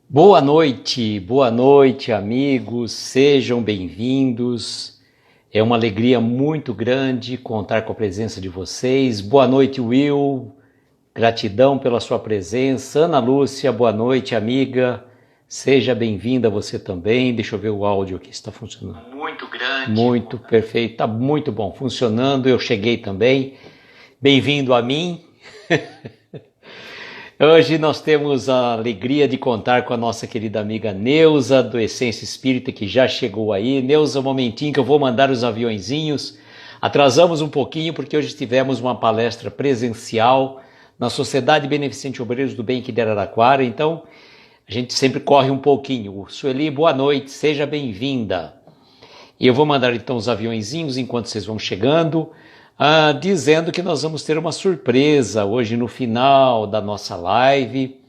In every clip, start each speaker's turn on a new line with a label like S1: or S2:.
S1: Boa noite, amigos, sejam bem-vindos. É uma alegria muito grande contar com a presença de vocês. Boa noite, Will, gratidão pela sua presença. Ana Lúcia, boa noite, amiga, seja bem-vinda você também. Deixa eu ver o áudio aqui, está funcionando. Muito grande. Muito perfeito, está muito bom, funcionando, eu cheguei também. Bem-vindo a mim. Hoje nós temos a alegria de contar com a nossa querida amiga Neuza, do Essência Espírita, que já chegou aí. Neuza, um momentinho que eu vou mandar os aviõezinhos. Atrasamos um pouquinho porque hoje tivemos uma palestra presencial na Sociedade Beneficente Obreiros do Bem aqui de Araraquara, então a gente sempre corre um pouquinho. Sueli, boa noite, seja bem-vinda. E eu vou mandar então os aviõezinhos enquanto vocês vão chegando. Dizendo que nós vamos ter uma surpresa hoje no final da nossa live.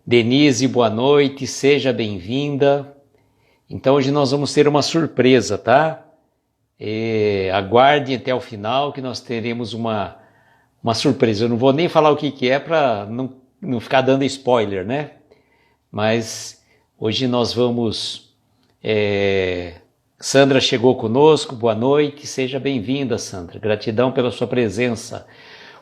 S1: Denise, boa noite, seja bem-vinda. Então hoje nós vamos ter uma surpresa, tá? Aguardem até o final que nós teremos uma surpresa. Eu não vou nem falar o que é para não ficar dando spoiler, né? Mas hoje nós vamos... Sandra chegou conosco, boa noite, seja bem-vinda, Sandra, gratidão pela sua presença.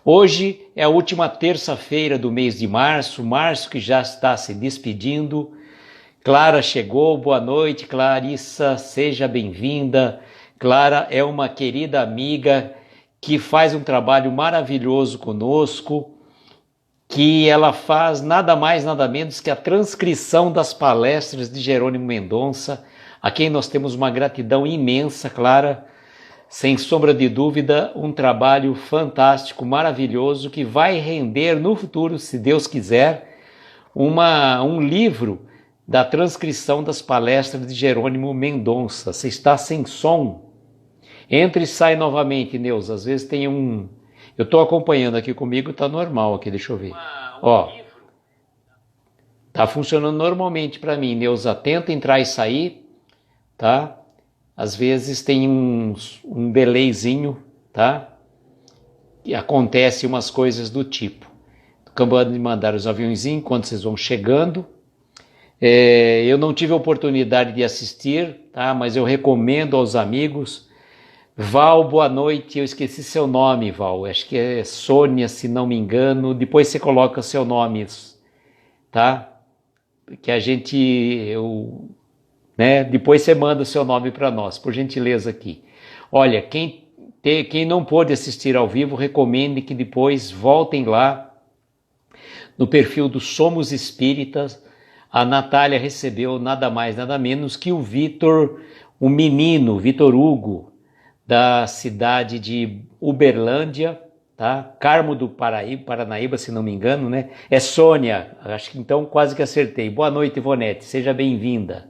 S1: Hoje é a última terça-feira do mês de março que já está se despedindo. Clara chegou, boa noite, Clarissa, seja bem-vinda. Clara é uma querida amiga que faz um trabalho maravilhoso conosco, que ela faz nada mais, nada menos que a transcrição das palestras de Jerônimo Mendonça, a quem nós temos uma gratidão imensa, Clara, sem sombra de dúvida, um trabalho fantástico, maravilhoso, que vai render no futuro, se Deus quiser, um livro da transcrição das palestras de Jerônimo Mendonça. Você está sem som? Entre e sai novamente, Neuza, às vezes tem um... Eu estou acompanhando aqui comigo, está normal aqui, deixa eu ver. Ó, tá funcionando normalmente para mim, Neuza, tenta entrar e sair, tá? Às vezes tem um delayzinho, tá? E acontece umas coisas do tipo. Acabando de mandar os aviãozinhos enquanto vocês vão chegando. Eu não tive a oportunidade de assistir, tá? Mas eu recomendo aos amigos. Val, boa noite, eu esqueci seu nome, Val, acho que é Sônia, se não me engano, depois você coloca seu nome, tá? Que a gente, depois você manda o seu nome para nós, por gentileza aqui. Olha, quem não pôde assistir ao vivo, recomende que depois voltem lá no perfil do Somos Espíritas. A Natália recebeu nada mais, nada menos que o Vitor, o menino, Vitor Hugo, da cidade de Uberlândia, tá? Carmo do Paranaíba, se não me engano, né? É Sônia, acho que então quase que acertei. Boa noite, Ivonete, seja bem-vinda.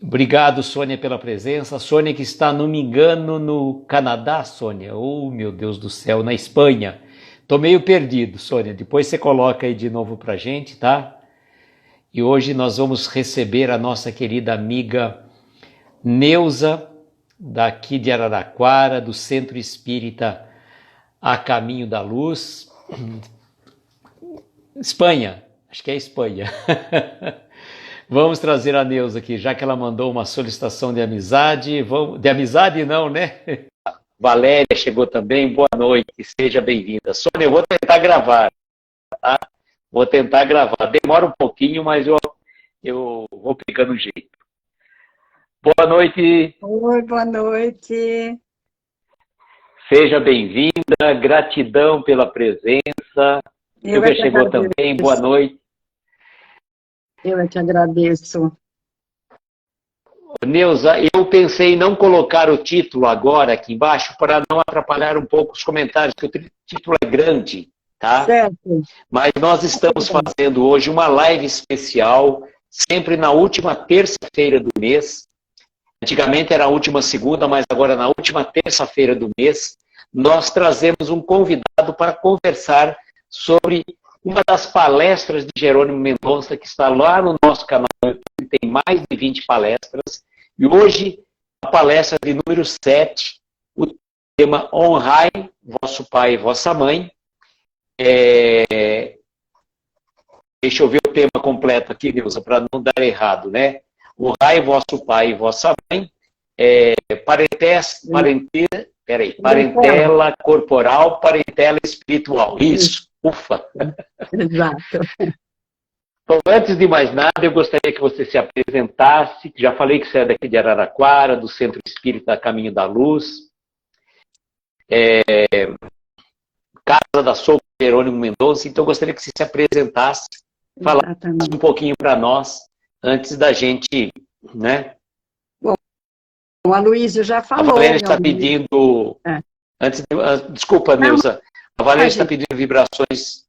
S1: Obrigado, Sônia, pela presença. Sônia que está, não me engano, no Canadá, Sônia. Oh, meu Deus do céu, na Espanha. Tô meio perdido, Sônia. Depois você coloca aí de novo pra gente, tá? E hoje nós vamos receber a nossa querida amiga Neuza, daqui de Araraquara, do Centro Espírita A Caminho da Luz. Espanha, acho que é Espanha. Vamos trazer a Neuza aqui, já que ela mandou uma solicitação de amizade. De amizade não, né? Valéria chegou também, boa noite, seja bem-vinda. Sônia, eu vou tentar gravar, tá? Vou tentar gravar. Demora um pouquinho, mas eu vou pegando o jeito. Boa noite.
S2: Oi, boa noite.
S1: Seja bem-vinda, gratidão pela presença. Silvia chegou também, boa noite.
S2: Eu é que agradeço.
S1: Neuza, eu pensei em não colocar o título agora aqui embaixo para não atrapalhar um pouco os comentários, porque o título é grande, tá?
S2: Certo.
S1: Mas nós estamos fazendo hoje uma live especial, sempre na última terça-feira do mês. Antigamente era a última segunda, mas agora na última terça-feira do mês, nós trazemos um convidado para conversar sobre uma das palestras de Jerônimo Mendonça, que está lá no nosso canal, tem mais de 20 palestras, e hoje a palestra de número 7, o tema Honrai vosso pai e vossa mãe, deixa eu ver o tema completo aqui, Neuza, para não dar errado, né? Honrai vosso pai e vossa mãe, parentela corporal, parentela espiritual. Isso, ufa!
S2: Exato.
S1: Então, antes de mais nada, eu gostaria que você se apresentasse. Já falei que você é daqui de Araraquara, do Centro Espírita Caminho da Luz. Casa da Sopa, Jerônimo Mendonça. Então, eu gostaria que você se apresentasse, falasse um pouquinho para nós, antes da gente, né?
S2: Bom, o Aloysio já falou.
S1: A Valéria está pedindo... Desculpa, Neuza. A Valéria está pedindo vibrações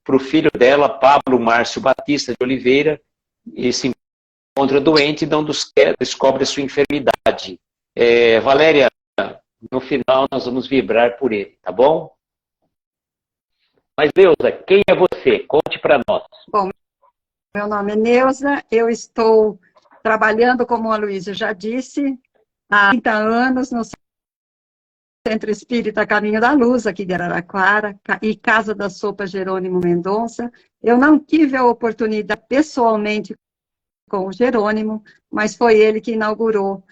S1: para o filho dela, Pablo Márcio Batista de Oliveira, e se encontra doente e não descobre a sua enfermidade. Valéria, no final nós vamos vibrar por ele, tá bom? Mas, Neuza, quem é você? Conte para nós.
S2: Bom, meu nome é Neuza, eu estou trabalhando, como o Aloysio já disse, há 30 anos no Centro Espírita Caminho da Luz, aqui de Araraquara, e Casa da Sopa Jerônimo Mendonça. Eu não tive a oportunidade pessoalmente com o Jerônimo, mas foi ele que inaugurou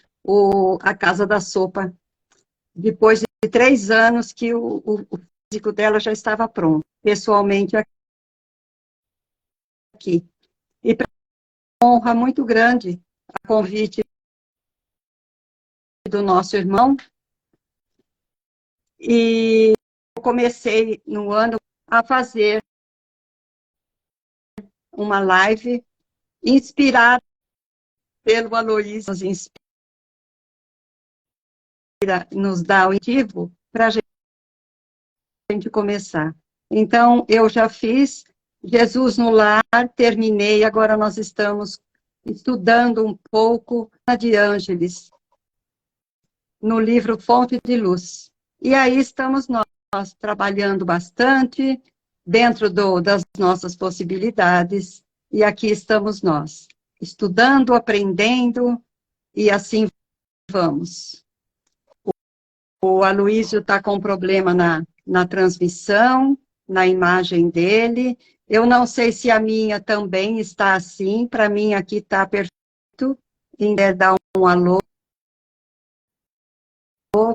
S2: a Casa da Sopa, depois de 3 anos que o físico dela já estava pronto, pessoalmente aqui. E para uma honra muito grande, a convite do nosso irmão, e eu comecei no ano a fazer uma live inspirada pelo Aloysio, nos dá o motivo para a gente começar. Então, eu já fiz Jesus no Lar, terminei, agora nós estamos estudando um pouco de Ângeles, no livro Fonte de Luz. E aí estamos nós trabalhando bastante, dentro das nossas possibilidades, e aqui estamos nós, estudando, aprendendo, e assim vamos. O Aloysio está com problema na transmissão, na imagem dele. Eu não sei se a minha também está assim, para mim aqui está perfeito. Quem quer dar um alô,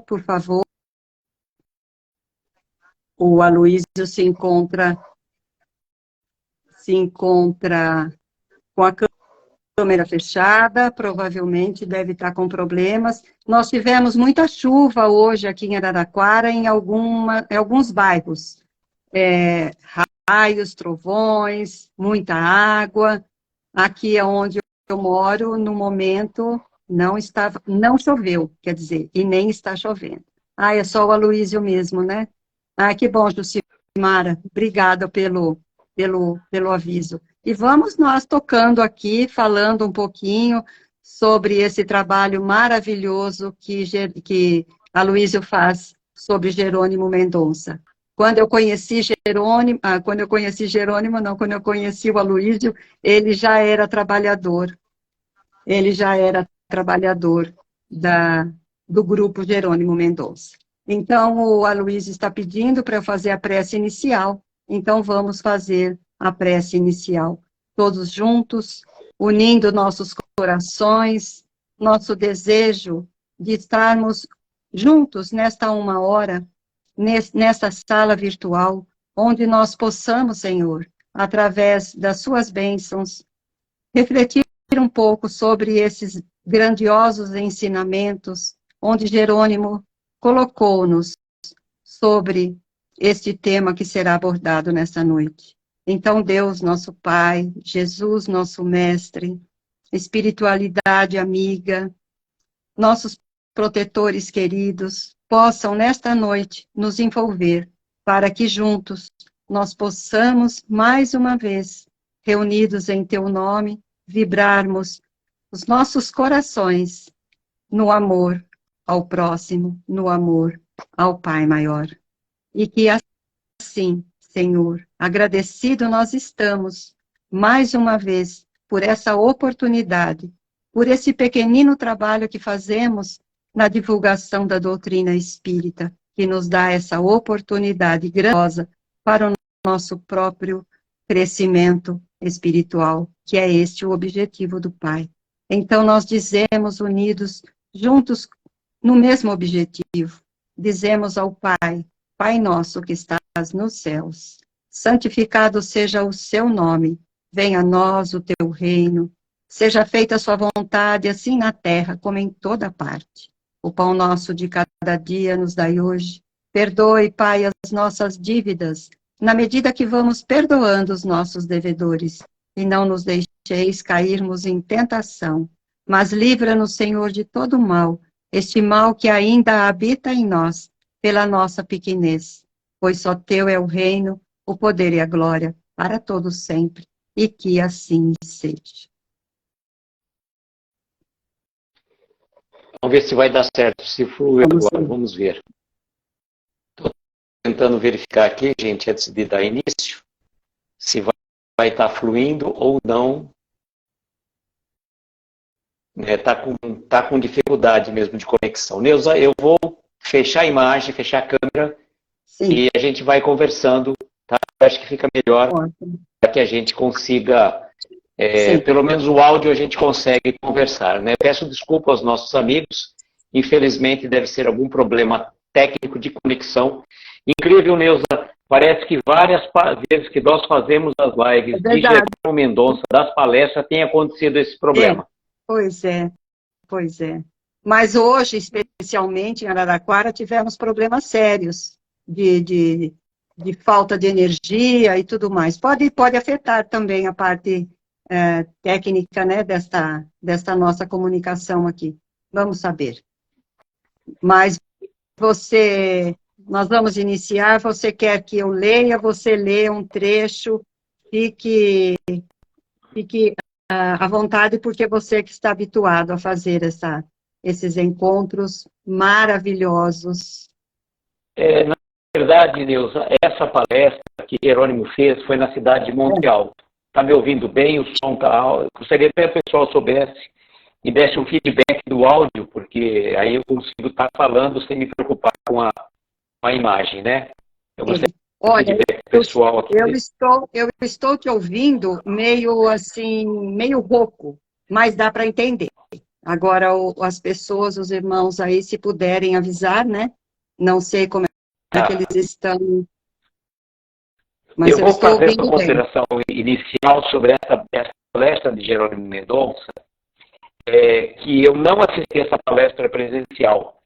S2: por favor. O Aloysio se encontra com a câmera fechada, provavelmente deve estar com problemas. Nós tivemos muita chuva hoje aqui em Araraquara, em alguns bairros. Raios, trovões, muita água. Aqui é onde eu moro, no momento, não choveu, quer dizer, e nem está chovendo. É só o Aloysio mesmo, né? Que bom, Jucimara. Obrigada pelo aviso. E vamos nós tocando aqui, falando um pouquinho sobre esse trabalho maravilhoso que Aloysio faz sobre Jerônimo Mendonça. Quando eu conheci o Aloysio, ele já era trabalhador. Ele já era trabalhador do grupo Jerônimo Mendonça. Então, o Aloysio está pedindo para eu fazer a prece inicial. Então, vamos fazer a prece inicial. Todos juntos, unindo nossos corações, nosso desejo de estarmos juntos nesta 1 hora, nesta sala virtual, onde nós possamos, Senhor, através das suas bênçãos, refletir um pouco sobre esses grandiosos ensinamentos, onde Jerônimo colocou-nos sobre este tema que será abordado nessa noite. Então, Deus, nosso Pai, Jesus, nosso Mestre, espiritualidade amiga, nossos protetores queridos, possam nesta noite nos envolver, para que juntos nós possamos, mais uma vez, reunidos em Teu nome, vibrarmos os nossos corações no amor ao próximo, no amor ao Pai maior. E que assim, Senhor, agradecido nós estamos, mais uma vez, por essa oportunidade, por esse pequenino trabalho que fazemos na divulgação da doutrina espírita, que nos dá essa oportunidade grandiosa para o nosso próprio crescimento espiritual, que é este o objetivo do Pai. Então, nós dizemos, unidos, juntos, no mesmo objetivo, dizemos ao Pai, Pai nosso que estás nos céus, santificado seja o seu nome, venha a nós o teu reino, seja feita a sua vontade, assim na terra como em toda parte. O pão nosso de cada dia nos dai hoje. Perdoe, Pai, as nossas dívidas, na medida que vamos perdoando os nossos devedores, e não nos deixeis cairmos em tentação, mas livra-nos, Senhor, de todo mal, este mal que ainda habita em nós, pela nossa pequenez, pois só teu é o reino, o poder e a glória, para todos sempre, e que assim seja.
S1: Vamos ver se vai dar certo, se fluir agora, vamos ver. Estou tentando verificar aqui, gente, antes de dar início, se vai estar fluindo ou não. Tá com dificuldade mesmo de conexão. Neuza, eu vou fechar a imagem, fechar a câmera. Sim. E a gente vai conversando, tá? Eu acho que fica melhor para que a gente consiga, pelo menos o áudio a gente consegue conversar, né? Peço desculpa aos nossos amigos, infelizmente deve ser algum problema técnico de conexão. Incrível, Neuza, parece que várias vezes que nós fazemos as lives de Jerônimo Mendonça, das palestras, tem acontecido esse problema.
S2: Pois é, pois é. Mas hoje, especialmente em Araraquara, tivemos problemas sérios de falta de energia e tudo mais. Pode afetar também a parte técnica, né, desta nossa comunicação aqui. Vamos saber. Mas nós vamos iniciar, você quer que eu leia, você lê um trecho, fique à vontade, porque você que está habituado a fazer esses encontros maravilhosos.
S1: Na verdade, Neuza, essa palestra que Jerônimo fez foi na cidade de Monte Alto. Está me ouvindo bem? O som está alto. Gostaria que o pessoal soubesse e desse um feedback do áudio, porque aí eu consigo estar falando sem me preocupar com a imagem, né? Eu gostaria de feedback pessoal aqui.
S2: Eu estou te ouvindo meio assim, meio rouco, mas dá para entender. Agora, as pessoas, os irmãos aí, se puderem avisar, né? Não sei como é que eles estão. Mas
S1: eu vou fazer uma consideração inicial sobre essa palestra de Jerônimo Mendonça, que eu não assisti essa palestra presencial,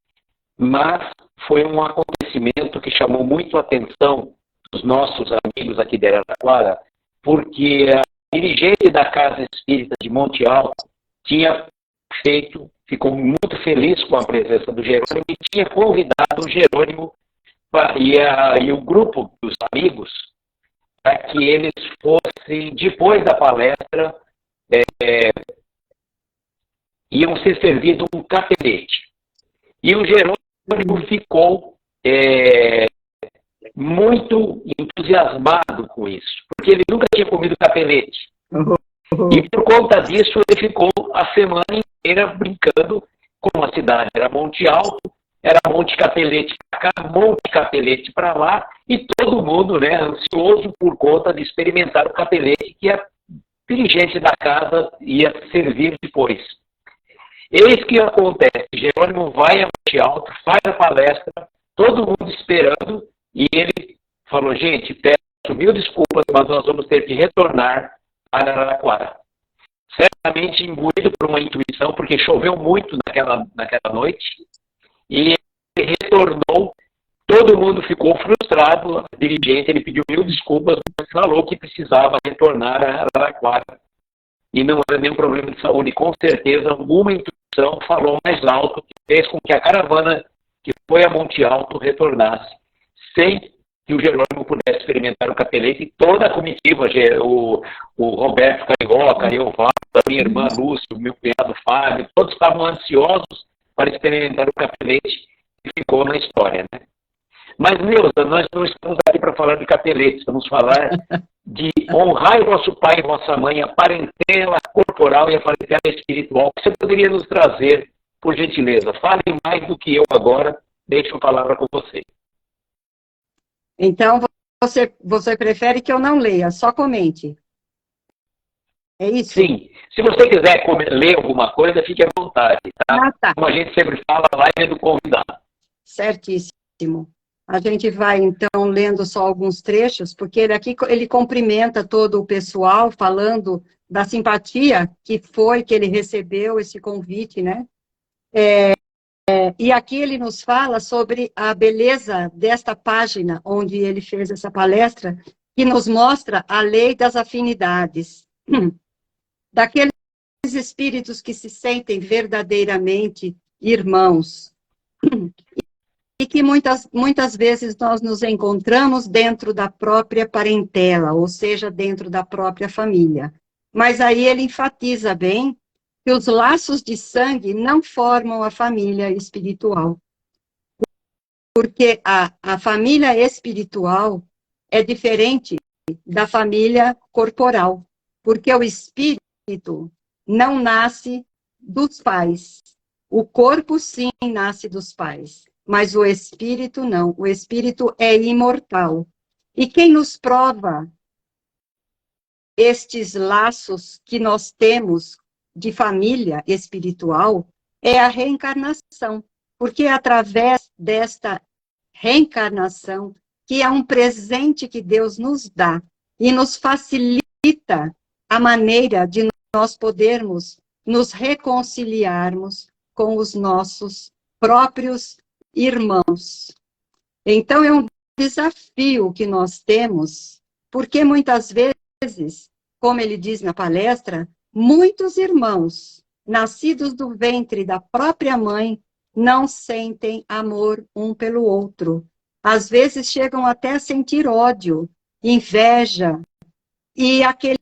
S1: mas foi um acontecimento que chamou muito a atenção dos nossos amigos aqui de Araraquara, porque a dirigente da Casa Espírita de Monte Alto ficou muito feliz com a presença do Jerônimo e tinha convidado o Jerônimo e o grupo dos amigos para que eles fossem, depois da palestra, iam ser servidos um capelete. E o Jerônimo ficou muito entusiasmado com isso, porque ele nunca tinha comido capelete. E por conta disso, ele ficou a semana inteira brincando, como a cidade era Monte Alto, era Monte Capelete para cá, Monte Capelete para lá, e todo mundo, né, ansioso por conta de experimentar o capelete que a dirigente da casa ia servir depois. Eis que acontece, Jerônimo vai a Monte Alto, faz a palestra, todo mundo esperando, e ele falou, gente, peço mil desculpas, mas nós vamos ter que retornar para Araraquara. Certamente imbuído por uma intuição, porque choveu muito naquela noite, e ele retornou, todo mundo ficou frustrado, o dirigente, ele pediu mil desculpas, mas falou que precisava retornar a Araraquara. E não era nenhum problema de saúde, com certeza alguma intuição falou mais alto, que fez com que a caravana que foi a Monte Alto retornasse, sem que o Jerônimo pudesse experimentar o capelete, e toda a comitiva, o Roberto Carioca, eu, a minha irmã Lúcia, o meu cunhado Fábio, todos estavam ansiosos para experimentar o capelete, e ficou na história, né? Mas, Neuza, nós não estamos aqui para falar de capelete, vamos falar de honrar o vosso pai e vossa mãe, a parentela corporal e a parentela espiritual. O que você poderia nos trazer, por gentileza? Fale mais do que eu agora, deixo a palavra com você.
S2: Então, você prefere que eu não leia, só comente. É isso?
S1: Sim. Se você quiser ler alguma coisa, fique à vontade, tá?
S2: Ah, tá.
S1: Como a gente sempre fala, a live é do convidado.
S2: Certíssimo. A gente vai, então, lendo só alguns trechos, porque ele cumprimenta todo o pessoal, falando da simpatia que ele recebeu esse convite, né? E aqui ele nos fala sobre a beleza desta página, onde ele fez essa palestra, que nos mostra a lei das afinidades. Daqueles espíritos que se sentem verdadeiramente irmãos, e que muitas vezes nós nos encontramos dentro da própria parentela, ou seja, dentro da própria família. Mas aí ele enfatiza bem que os laços de sangue não formam a família espiritual, porque a família espiritual é diferente da família corporal, porque o espírito não nasce dos pais. O corpo, sim, nasce dos pais, mas o espírito não. O espírito é imortal. E quem nos prova estes laços que nós temos de família espiritual é a reencarnação, porque é através desta reencarnação, que é um presente que Deus nos dá e nos facilita a maneira de nós podermos nos reconciliarmos com os nossos próprios irmãos. Então, é um desafio que nós temos, porque muitas vezes, como ele diz na palestra, muitos irmãos, nascidos do ventre da própria mãe, não sentem amor um pelo outro. Às vezes chegam até a sentir ódio, inveja, e aquele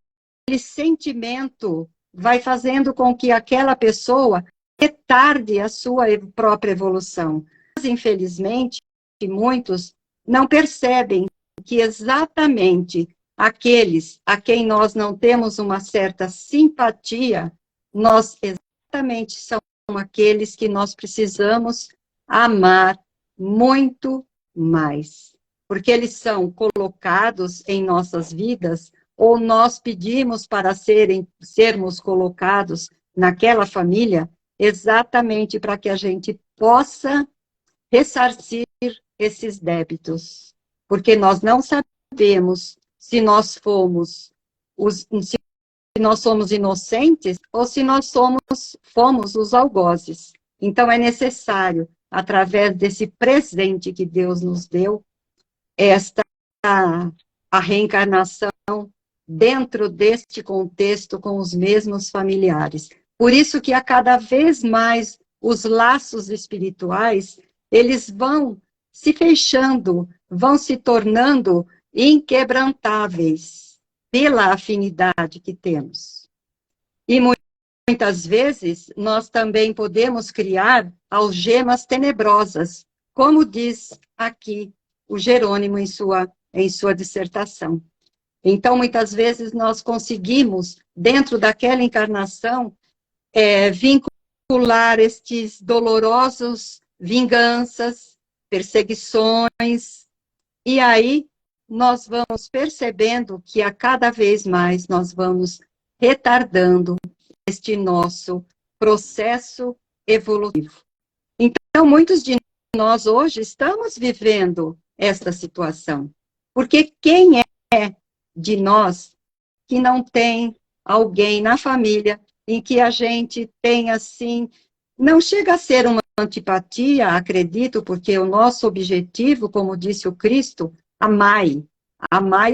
S2: sentimento vai fazendo com que aquela pessoa retarde a sua própria evolução. Mas, infelizmente, muitos não percebem que exatamente aqueles a quem nós não temos uma certa simpatia, nós exatamente são aqueles que nós precisamos amar muito mais. Porque eles são colocados em nossas vidas, ou nós pedimos para sermos colocados naquela família, exatamente para que a gente possa ressarcir esses débitos. Porque nós não sabemos se nós somos inocentes ou se nós fomos os algozes. Então, é necessário, através desse presente que Deus nos deu, a reencarnação dentro deste contexto com os mesmos familiares. Por isso que a cada vez mais os laços espirituais, eles vão se fechando, vão se tornando inquebrantáveis pela afinidade que temos. E muitas vezes nós também podemos criar algemas tenebrosas, como diz aqui o Jerônimo em sua dissertação. Então, muitas vezes, nós conseguimos, dentro daquela encarnação, vincular estes dolorosos vinganças, perseguições, e aí nós vamos percebendo que a cada vez mais nós vamos retardando este nosso processo evolutivo. Então, muitos de nós hoje estamos vivendo esta situação, porque quem é de nós que não tem alguém na família em que a gente tem, assim, não chega a ser uma antipatia, acredito, porque o nosso objetivo, como disse o Cristo, amai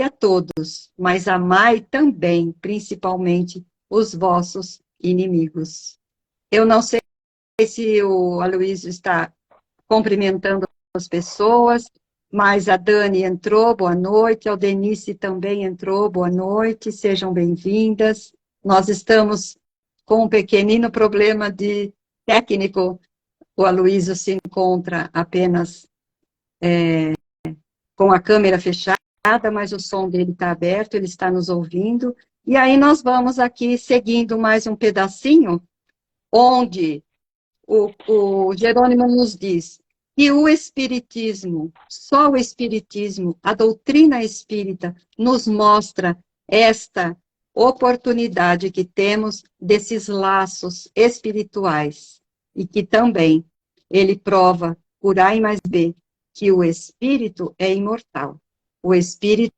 S2: a todos, mas amai também, principalmente, os vossos inimigos. Eu não sei se o Aloysio está cumprimentando as pessoas, mas a Dani entrou, boa noite, a Aldenice também entrou, boa noite, sejam bem-vindas. Nós estamos com um pequenino problema de técnico, o Aloysio se encontra apenas com a câmera fechada, mas o som dele está aberto, ele está nos ouvindo, e aí nós vamos aqui seguindo mais um pedacinho, onde o Jerônimo nos diz: E o Espiritismo, só o Espiritismo, a doutrina espírita, nos mostra esta oportunidade que temos desses laços espirituais. E que também ele prova, por A e mais B, que o espírito é imortal. O espírito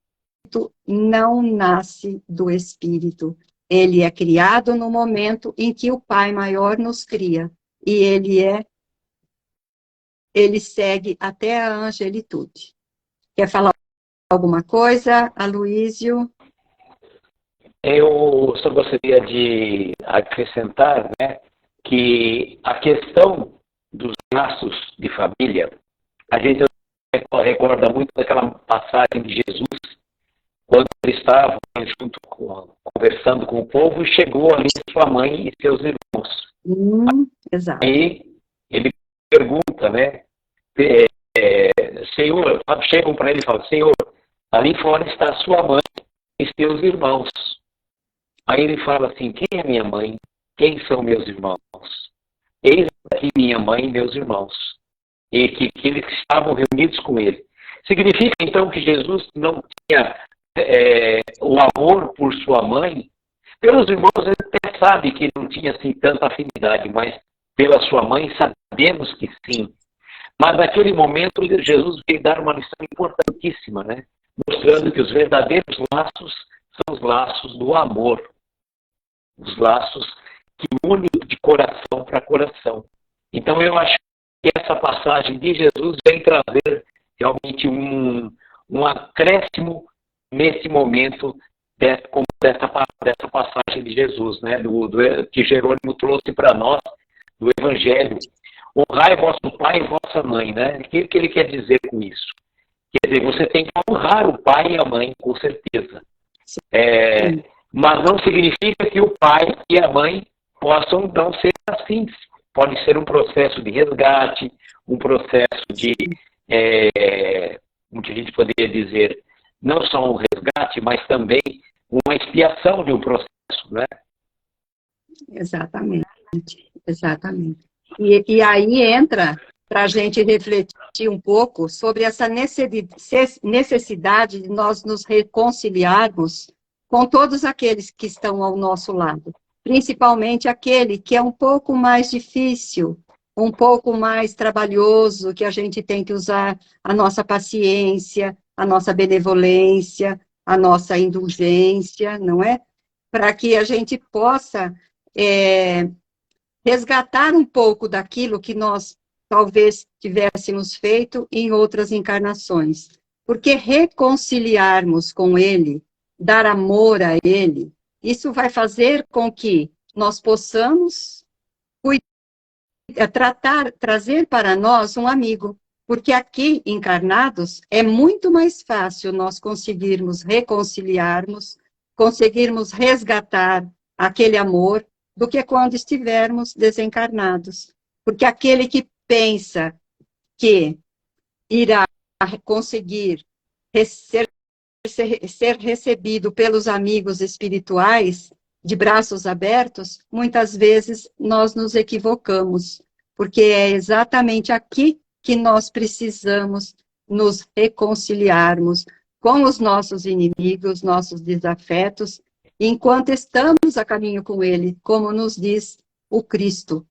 S2: não nasce do espírito. Ele é criado no momento em que o Pai Maior nos cria. E ele segue até a angelitude. Quer falar alguma coisa, Aloísio?
S1: Eu só gostaria de acrescentar, né, que a questão dos laços de família, a gente recorda muito daquela passagem de Jesus, quando ele estava conversando com o povo, e chegou ali sua mãe e seus irmãos.
S2: Exato.
S1: Aí ele pergunta, né, Senhor, chegam para ele e falam, Senhor, ali fora está sua mãe e seus irmãos. Aí ele fala assim, quem é minha mãe? Quem são meus irmãos? Eis aqui minha mãe e meus irmãos. E que eles estavam reunidos com ele. Significa, então, que Jesus não tinha o amor por sua mãe? Pelos irmãos, ele até sabe que ele não tinha assim, tanta afinidade, mas pela sua mãe sabemos que sim. Mas naquele momento, Jesus veio dar uma lição importantíssima, né? Mostrando que os verdadeiros laços são os laços do amor. Os laços que unem de coração para coração. Então eu acho que essa passagem de Jesus vem trazer realmente um acréscimo nesse momento como dessa passagem de Jesus, né? Que Jerônimo trouxe para nós do Evangelho. Honrai vosso pai e vossa mãe, né? O que ele quer dizer com isso? Quer dizer, você tem que honrar o pai e a mãe, com certeza. Mas não significa que o pai e a mãe possam não ser assim. Pode ser um processo de resgate, um processo de, como que a gente poderia dizer, não só um resgate, mas também uma expiação de um processo, né?
S2: Exatamente, exatamente. E aí entra para a gente refletir um pouco sobre essa necessidade de nós nos reconciliarmos com todos aqueles que estão ao nosso lado, principalmente aquele que é um pouco mais difícil, um pouco mais trabalhoso, que a gente tem que usar a nossa paciência, a nossa benevolência, a nossa indulgência, não é? Para que a gente possa resgatar um pouco daquilo que nós talvez tivéssemos feito em outras encarnações. Porque reconciliarmos com ele, dar amor a ele, isso vai fazer com que nós possamos trazer para nós um amigo. Porque aqui, encarnados, é muito mais fácil nós conseguirmos reconciliarmos, conseguirmos resgatar aquele amor, do que quando estivermos desencarnados. Porque aquele que pensa que irá conseguir ser recebido pelos amigos espirituais de braços abertos, muitas vezes nós nos equivocamos, porque é exatamente aqui que nós precisamos nos reconciliarmos com os nossos inimigos, nossos desafetos, enquanto estamos a caminho com ele, como nos diz o Cristo.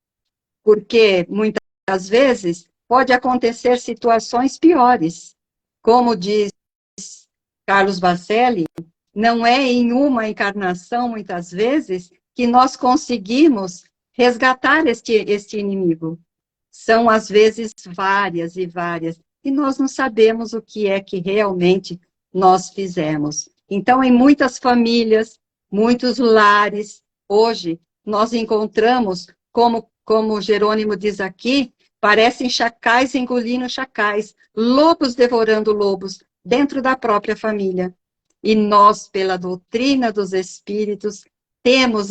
S2: Porque muitas vezes pode acontecer situações piores, como diz Carlos Bacelli, não é em uma encarnação, muitas vezes, que nós conseguimos resgatar este inimigo. São, às vezes, várias e várias, e nós não sabemos o que é que realmente nós fizemos. Então, em muitas famílias, muitos lares, hoje, nós encontramos, como Jerônimo diz aqui, parecem chacais engolindo chacais, lobos devorando lobos, dentro da própria família. E nós, pela doutrina dos espíritos, temos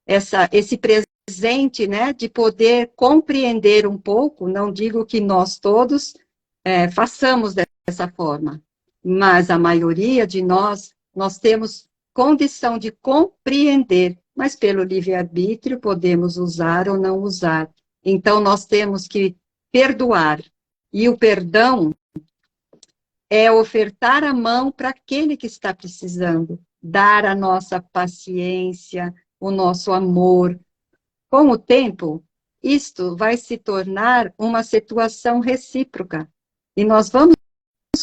S2: esse presente, né, de poder compreender um pouco, não digo que nós todos façamos dessa forma, mas a maioria de nós temos condição de compreender, mas pelo livre-arbítrio podemos usar ou não usar. Então, nós temos que perdoar. E o perdão é ofertar a mão para aquele que está precisando, dar a nossa paciência, o nosso amor. Com o tempo, isto vai se tornar uma situação recíproca. E nós vamos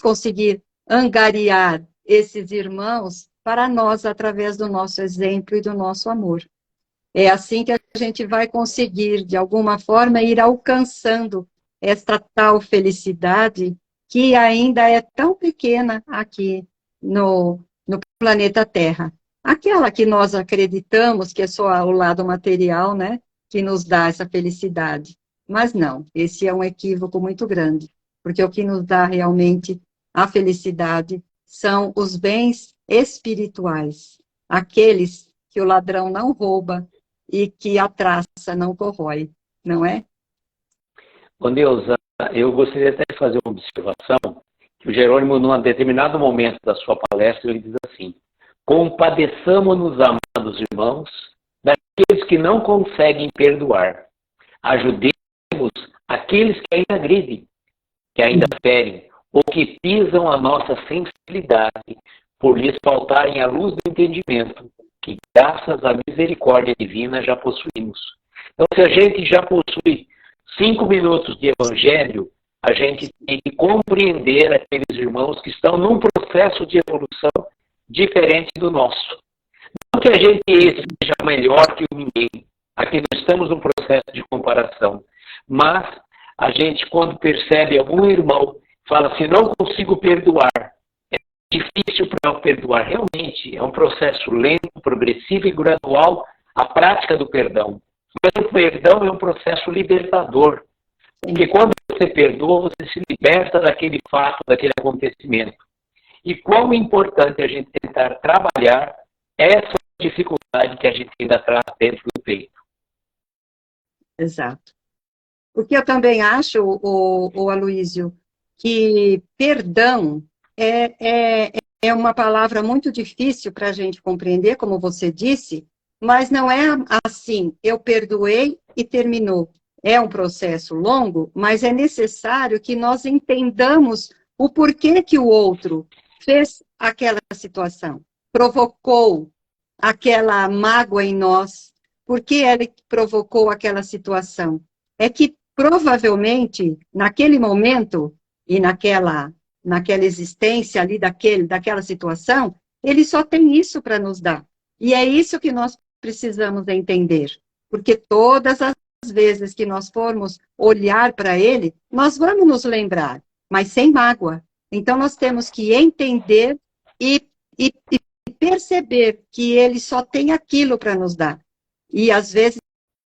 S2: conseguir angariar esses irmãos para nós, através do nosso exemplo e do nosso amor. É assim que a gente vai conseguir, de alguma forma, ir alcançando esta tal felicidade que ainda é tão pequena aqui no planeta Terra. Aquela que nós acreditamos que é só o lado material, né, que nos dá essa felicidade. Mas não, esse é um equívoco muito grande, porque o que nos dá realmente a felicidade são os bens espirituais, aqueles que o ladrão não rouba e que a traça não corrói, não é?
S1: Bom, Neuza, eu gostaria até de fazer uma observação, que o Jerônimo, num determinado momento da sua palestra, ele diz assim: compadeçamos-nos, amados irmãos, daqueles que não conseguem perdoar. Ajudemos aqueles que ainda agridem, que ainda ferem, ou que pisam a nossa sensibilidade, por lhes faltarem a luz do entendimento, que graças à misericórdia divina já possuímos. Então, se a gente já possui 5 minutos de evangelho, a gente tem que compreender aqueles irmãos que estão num processo de evolução diferente do nosso. Não que a gente seja melhor que ninguém, aqui não estamos num processo de comparação, mas a gente, quando percebe algum irmão, fala assim: não consigo perdoar, é difícil para eu perdoar. Realmente, é um processo lento, progressivo e gradual a prática do perdão. Mas o perdão é um processo libertador, porque quando você perdoa, você se liberta daquele fato, daquele acontecimento. E quão importante a gente tentar trabalhar essa dificuldade que a gente ainda traz dentro do peito.
S2: Exato. Porque eu também acho, o Aloísio, que perdão é uma palavra muito difícil para a gente compreender, como você disse, mas não é assim, eu perdoei e terminou. É um processo longo, mas é necessário que nós entendamos o porquê que o outro fez aquela situação, provocou aquela mágoa em nós, por que ele provocou aquela situação. É que provavelmente, naquele momento e naquela existência ali daquela situação, ele só tem isso para nos dar. E é isso que nós precisamos entender, porque todas as vezes que nós formos olhar para ele, nós vamos nos lembrar, mas sem mágoa. Então, nós temos que entender e perceber que ele só tem aquilo para nos dar. E, às vezes,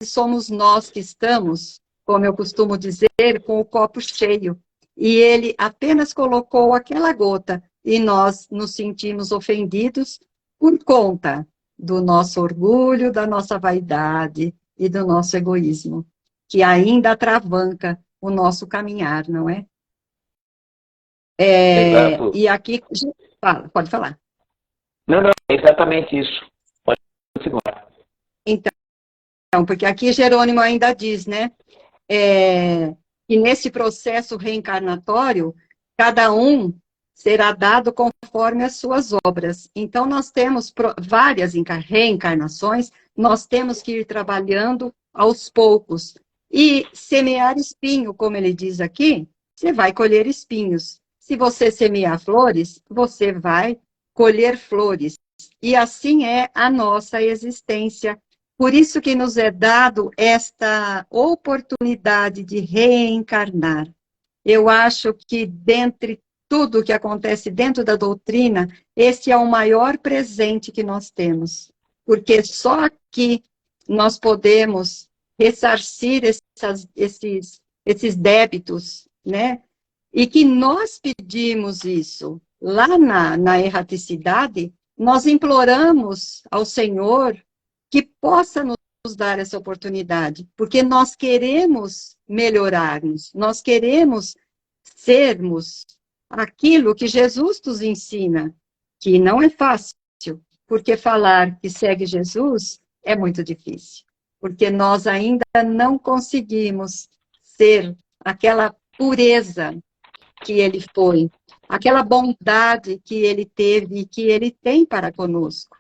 S2: somos nós que estamos, como eu costumo dizer, com o copo cheio. E ele apenas colocou aquela gota e nós nos sentimos ofendidos por conta do nosso orgulho, da nossa vaidade e do nosso egoísmo, que ainda atravanca o nosso caminhar, não é?
S1: Exato.
S2: E aqui, pode falar.
S1: Não, é exatamente isso. Pode continuar.
S2: Então, porque aqui Jerônimo ainda diz, né, que nesse processo reencarnatório, cada um será dado conforme as suas obras. Então, nós temos várias reencarnações, nós temos que ir trabalhando aos poucos. E semear espinho, como ele diz aqui, você vai colher espinhos. Se você semear flores, você vai colher flores. E assim é a nossa existência. Por isso que nos é dado esta oportunidade de reencarnar. Eu acho que, dentre tudo que acontece dentro da doutrina, esse é o maior presente que nós temos. Porque só aqui nós podemos ressarcir esses débitos, né? E que nós pedimos isso. Lá na erraticidade, nós imploramos ao Senhor que possa nos dar essa oportunidade, porque nós queremos melhorarmos, nós queremos sermos aquilo que Jesus nos ensina, que não é fácil, porque falar que segue Jesus é muito difícil, porque nós ainda não conseguimos ser aquela pureza que ele foi, aquela bondade que ele teve e que ele tem para conosco.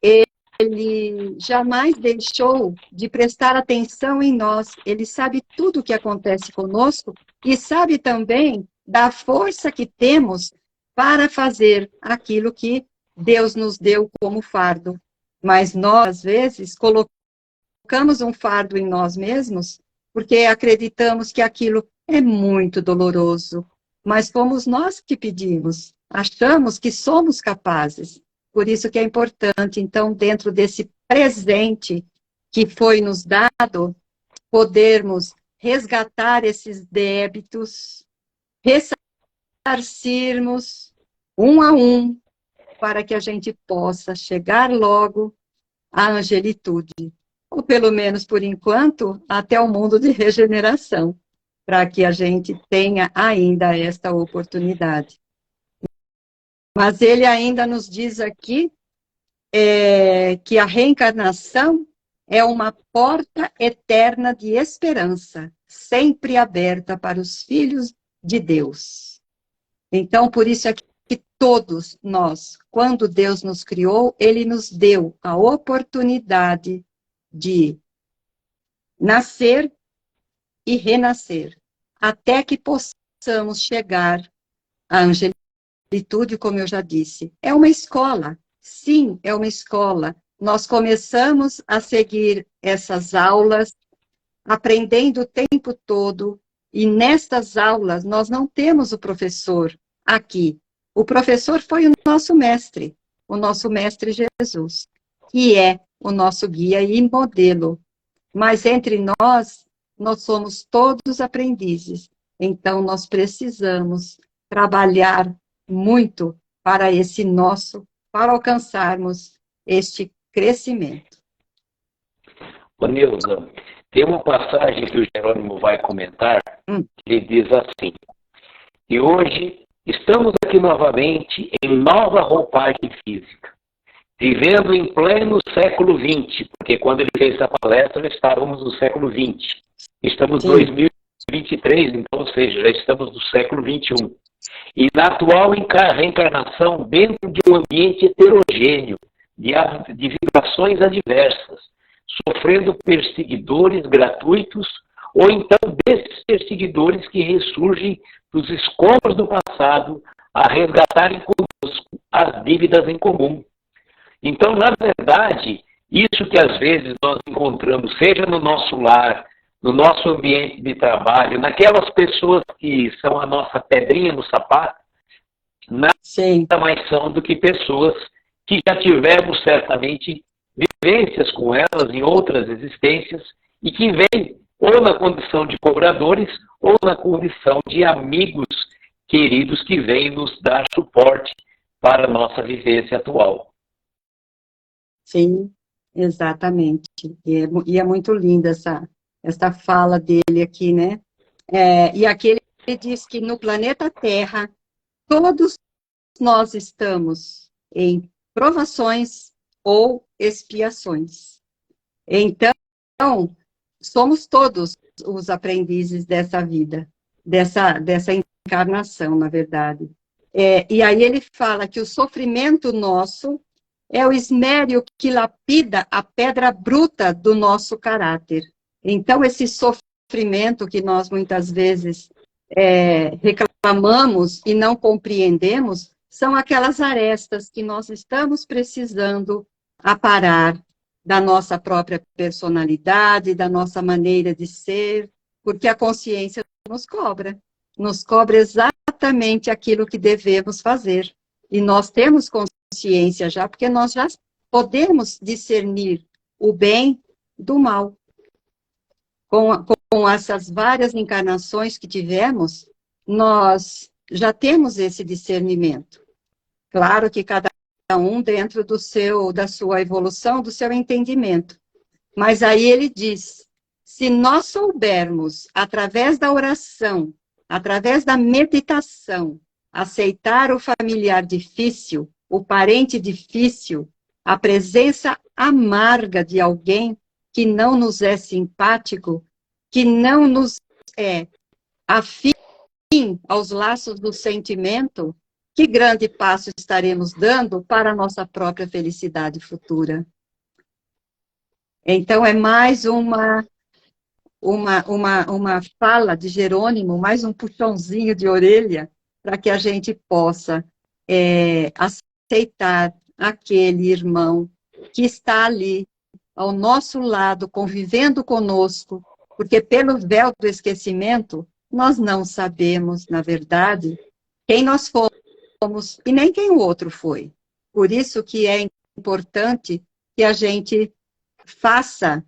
S2: Ele jamais deixou de prestar atenção em nós, ele sabe tudo o que acontece conosco e sabe também da força que temos para fazer aquilo que Deus nos deu como fardo. Mas nós, às vezes, colocamos um fardo em nós mesmos, porque acreditamos que aquilo é muito doloroso. Mas fomos nós que pedimos, achamos que somos capazes. Por isso que é importante, então, dentro desse presente que foi nos dado, podermos resgatar esses débitos, ressarcirmos um a um, para que a gente possa chegar logo à angelitude, ou pelo menos por enquanto, até o mundo de regeneração, para que a gente tenha ainda esta oportunidade. Mas ele ainda nos diz aqui que a reencarnação é uma porta eterna de esperança, sempre aberta para os filhos de Deus. Então, por isso é que todos nós, quando Deus nos criou, Ele nos deu a oportunidade de nascer e renascer, até que possamos chegar à angelitude, como eu já disse. É uma escola, sim, é uma escola. Nós começamos a seguir essas aulas, aprendendo o tempo todo, e nestas aulas nós não temos o professor aqui. O professor foi o nosso mestre Jesus, que é o nosso guia e modelo. Mas entre nós somos todos aprendizes. Então, nós precisamos trabalhar muito para para alcançarmos este crescimento.
S1: Ô Neuza, tem uma passagem que o Jerônimo vai comentar, que ele diz assim: e hoje estamos aqui novamente em nova roupagem física, vivendo em pleno século XX, porque quando ele fez essa palestra, estávamos no século XX. Estamos em 2023, então, ou seja, já estamos no século XXI. E na atual reencarnação, dentro de um ambiente heterogêneo, de vibrações adversas, sofrendo perseguidores gratuitos, ou então desses perseguidores que ressurgem dos escombros do passado a resgatarem conosco as dívidas em comum. Então, na verdade, isso que às vezes nós encontramos, seja no nosso lar, no nosso ambiente de trabalho, naquelas pessoas que são a nossa pedrinha no sapato, nada mais são do que pessoas que já tivemos certamente vivências com elas em outras existências e que vêm ou na condição de cobradores ou na condição de amigos queridos que vêm nos dar suporte para a nossa vivência atual.
S2: Sim, exatamente. E é muito linda essa fala dele aqui, né? E aqui ele diz que no planeta Terra, todos nós estamos em provações ou expiações. Então, somos todos os aprendizes dessa vida, dessa encarnação, na verdade. E aí ele fala que o sofrimento nosso é o esmero que lapida a pedra bruta do nosso caráter. Então, esse sofrimento que nós muitas vezes reclamamos e não compreendemos, são aquelas arestas que nós estamos precisando aparar da nossa própria personalidade, da nossa maneira de ser, porque a consciência nos cobra exatamente aquilo que devemos fazer. E nós temos consciência já, porque nós já podemos discernir o bem do mal. Com essas várias encarnações que tivemos, nós já temos esse discernimento. Claro que cada um dentro da sua evolução, do seu entendimento. Mas aí ele diz, se nós soubermos, através da oração, através da meditação, aceitar o familiar difícil, o parente difícil, a presença amarga de alguém que não nos é simpático, que não nos é afim aos laços do sentimento, que grande passo estaremos dando para a nossa própria felicidade futura. Então, é mais uma fala de Jerônimo, mais um puxãozinho de orelha, para que a gente possa aceitar aquele irmão que está ali, ao nosso lado, convivendo conosco, porque pelo véu do esquecimento, nós não sabemos, na verdade, quem nós fomos e nem quem o outro foi. Por isso que é importante que a gente faça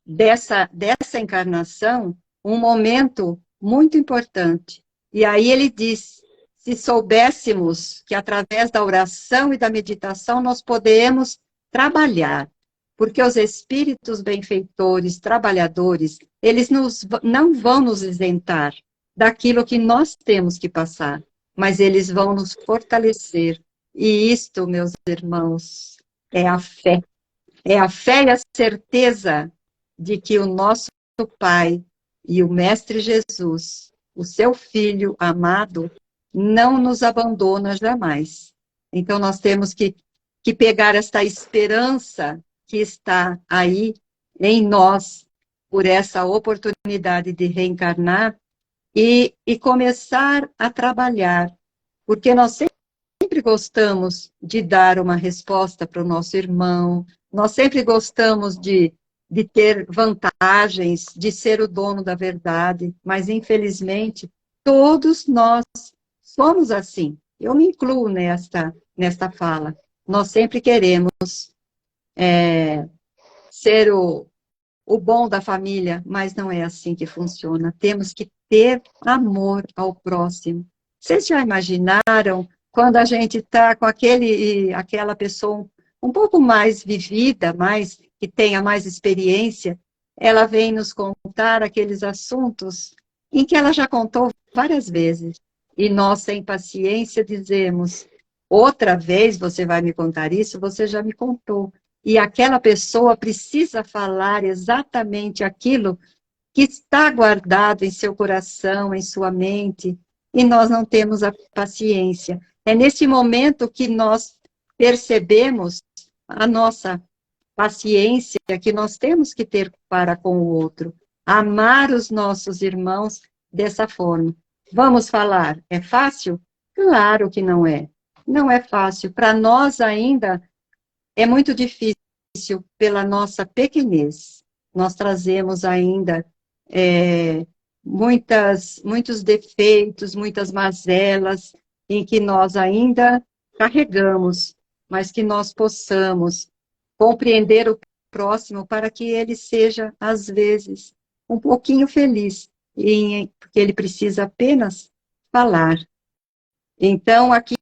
S2: dessa encarnação um momento muito importante. E aí ele diz, se soubéssemos que através da oração e da meditação nós podemos trabalhar, porque os espíritos benfeitores, trabalhadores, eles não vão nos isentar daquilo que nós temos que passar, mas eles vão nos fortalecer. E isto, meus irmãos, é a fé. É a fé e a certeza de que o nosso Pai e o Mestre Jesus, o seu Filho amado, não nos abandona jamais. Então, nós temos que pegar esta esperança que está aí em nós, por essa oportunidade de reencarnar, e começar a trabalhar, porque nós sempre gostamos de dar uma resposta para o nosso irmão, nós sempre gostamos de ter vantagens, de ser o dono da verdade, mas infelizmente todos nós somos assim. Eu me incluo nesta fala. Nós sempre queremos ser o bom da família, mas não é assim que funciona. Temos que ter amor ao próximo. Vocês já imaginaram quando a gente está com aquela pessoa um pouco mais vivida, que tenha mais experiência, ela vem nos contar aqueles assuntos em que ela já contou várias vezes. E nós, sem paciência, dizemos, outra vez você vai me contar isso, você já me contou. E aquela pessoa precisa falar exatamente aquilo que está guardado em seu coração, em sua mente, e nós não temos a paciência. É nesse momento que nós percebemos a nossa paciência que nós temos que ter para com o outro. Amar os nossos irmãos dessa forma. Vamos falar, é fácil? Claro que não é. Não é fácil. Para nós ainda é muito difícil pela nossa pequenez. Nós trazemos ainda muitos defeitos, muitas mazelas, em que nós ainda carregamos, mas que nós possamos compreender o próximo para que ele seja, às vezes, um pouquinho feliz, porque ele precisa apenas falar. Então, aqui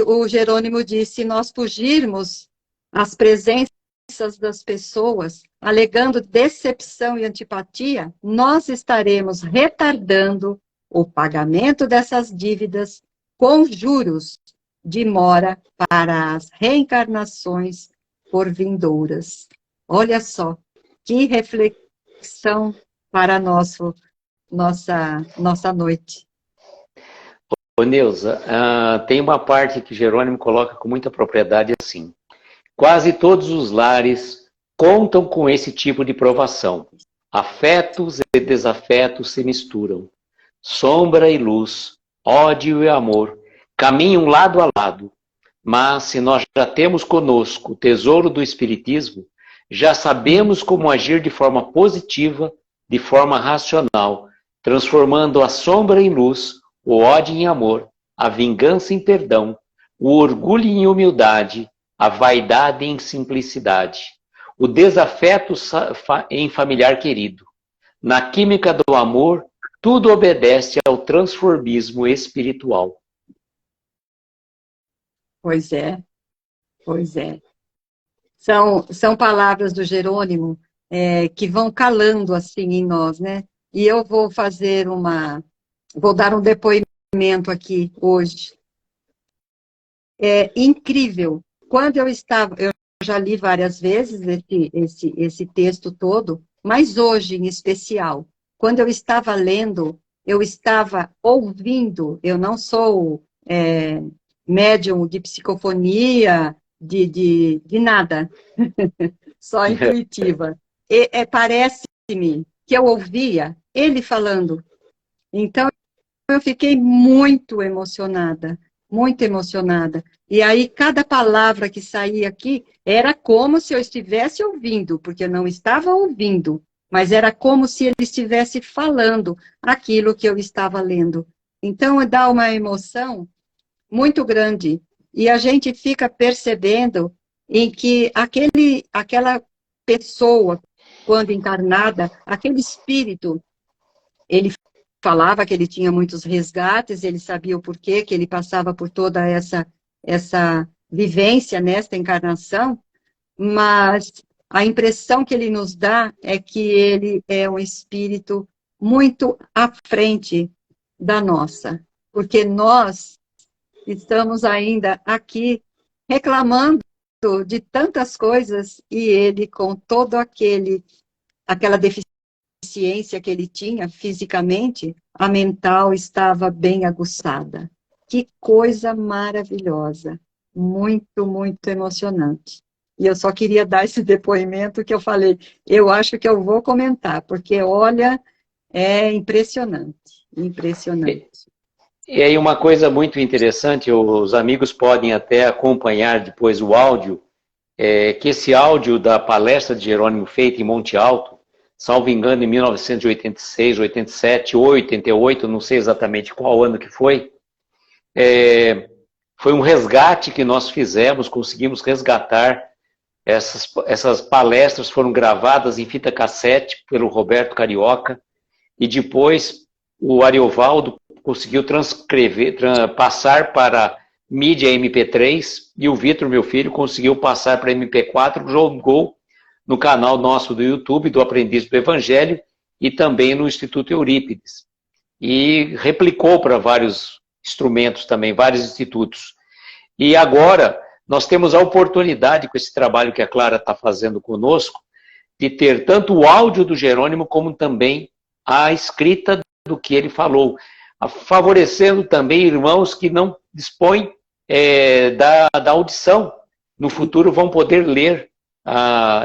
S2: o Jerônimo diz, se nós fugirmos às presenças das pessoas, alegando decepção e antipatia, nós estaremos retardando o pagamento dessas dívidas com juros de mora para as reencarnações por vindouras. Olha só, que reflexão para nossa noite.
S1: Ô Neuza, tem uma parte que Jerônimo coloca com muita propriedade assim. Quase todos os lares contam com esse tipo de provação. Afetos e desafetos se misturam. Sombra e luz, ódio e amor, caminham lado a lado. Mas se nós já temos conosco o tesouro do Espiritismo, já sabemos como agir de forma positiva, de forma racional, transformando a sombra em luz, o ódio em amor, a vingança em perdão, o orgulho em humildade, a vaidade em simplicidade, o desafeto em familiar querido. Na química do amor, tudo obedece ao transformismo espiritual.
S2: Pois é, pois é. São palavras do Jerônimo que vão calando assim em nós, né? E eu vou dar um depoimento aqui hoje. É incrível. Quando eu já li várias vezes esse texto todo, mas hoje em especial, quando eu estava lendo, eu estava ouvindo, eu não sou médium de psicofonia, de nada, só intuitiva. Parece-me que eu ouvia ele falando. Então, eu fiquei muito emocionada, muito emocionada. E aí, cada palavra que saía aqui era como se eu estivesse ouvindo, porque eu não estava ouvindo, mas era como se ele estivesse falando aquilo que eu estava lendo. Então, dá uma emoção muito grande. E a gente fica percebendo em que aquela pessoa, quando encarnada, aquele espírito, ele falava que ele tinha muitos resgates, ele sabia o porquê, que ele passava por toda essa vivência nesta encarnação, mas a impressão que ele nos dá é que ele é um espírito muito à frente da nossa, porque nós estamos ainda aqui reclamando de tantas coisas e ele, com todo aquela deficiência que ele tinha fisicamente, a mental estava bem aguçada. Que coisa maravilhosa, muito, muito emocionante. E eu só queria dar esse depoimento que eu falei, eu acho que eu vou comentar, porque, olha, é impressionante, impressionante.
S1: E aí uma coisa muito interessante, os amigos podem até acompanhar depois o áudio, que esse áudio da palestra de Jerônimo feita em Monte Alto, salvo engano em 1986, 87 ou 88, não sei exatamente qual ano que foi um resgate que nós fizemos, conseguimos resgatar, essas palestras foram gravadas em fita cassete pelo Roberto Carioca, e depois o Ariovaldo conseguiu transcrever, passar para mídia MP3, e o Vitor, meu filho, conseguiu passar para MP4, jogou no canal nosso do YouTube, do Aprendiz do Evangelho, e também no Instituto Eurípides. E replicou para vários instrumentos também, vários institutos. E agora, nós temos a oportunidade, com esse trabalho que a Clara está fazendo conosco, de ter tanto o áudio do Jerônimo, como também a escrita do que ele falou, favorecendo também irmãos que não dispõem da audição. No futuro vão poder ler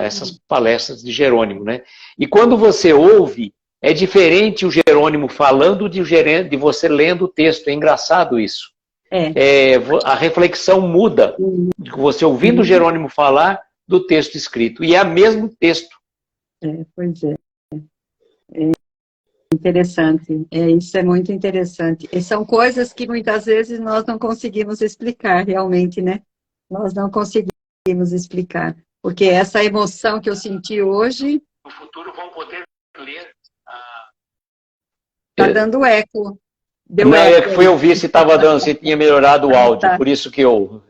S1: essas palestras de Jerônimo, né? E quando você ouve, é diferente o Jerônimo falando de você lendo o texto. É engraçado isso. A reflexão muda de você ouvindo o Jerônimo falar do texto escrito. E é o mesmo texto.
S2: Pois é. Interessante. Isso é muito interessante. E são coisas que muitas vezes nós não conseguimos explicar realmente, né? Nós não conseguimos explicar. Porque essa emoção que eu senti hoje...
S1: No futuro vão poder ler...
S2: Está dando eco.
S1: Não, fui ouvir se estava dando, se tinha melhorado o áudio, tá. Por isso que eu...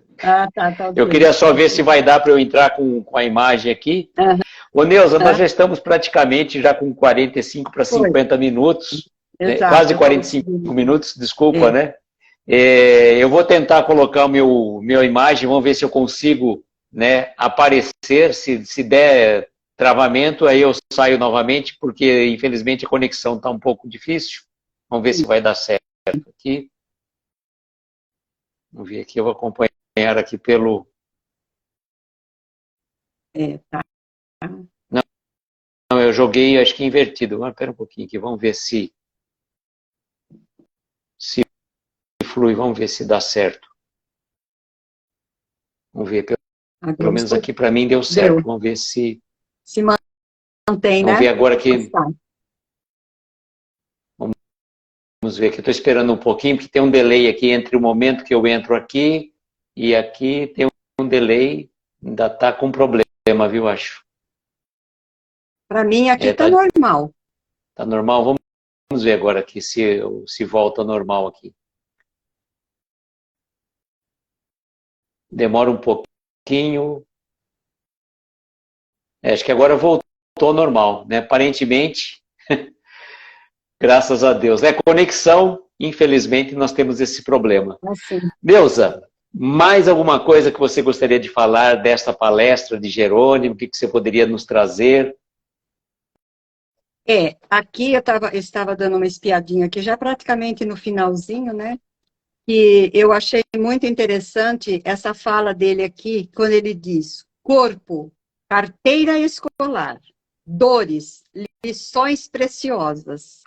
S1: Eu queria só ver se vai dar para eu entrar com a imagem aqui. Ô, Neuza, nós já estamos praticamente já com 45 para 50 minutos, quase 45 minutos, desculpa, né? Eu vou tentar colocar minha imagem, vamos ver se eu consigo, né, aparecer, se der travamento, aí eu saio novamente, porque infelizmente a conexão está um pouco difícil. Vamos ver se vai dar certo aqui. Vamos ver aqui, eu vou acompanhar aqui pelo...
S2: Tá.
S1: Não, eu joguei, acho que invertido. Agora, espera um pouquinho aqui, vamos ver se flui, vamos ver se dá certo. Vamos ver, pelo menos aqui para mim deu certo. Vamos ver se
S2: mantém, né?
S1: Vamos ver agora aqui. Vamos ver aqui, estou esperando um pouquinho, porque tem um delay aqui entre o momento que eu entro aqui e aqui tem um delay, ainda está com problema, viu, acho.
S2: Para mim aqui está normal.
S1: Está normal, vamos ver agora aqui se volta ao normal aqui. Demora um pouquinho. Acho que agora voltou ao normal, né? Aparentemente, graças a Deus. Conexão, infelizmente, nós temos esse problema. Neuza, mais alguma coisa que você gostaria de falar desta palestra de Jerônimo? O que você poderia nos trazer?
S2: Aqui eu estava dando uma espiadinha aqui, já praticamente no finalzinho, né? E eu achei muito interessante essa fala dele aqui, quando ele diz: corpo, carteira escolar, dores, lições preciosas.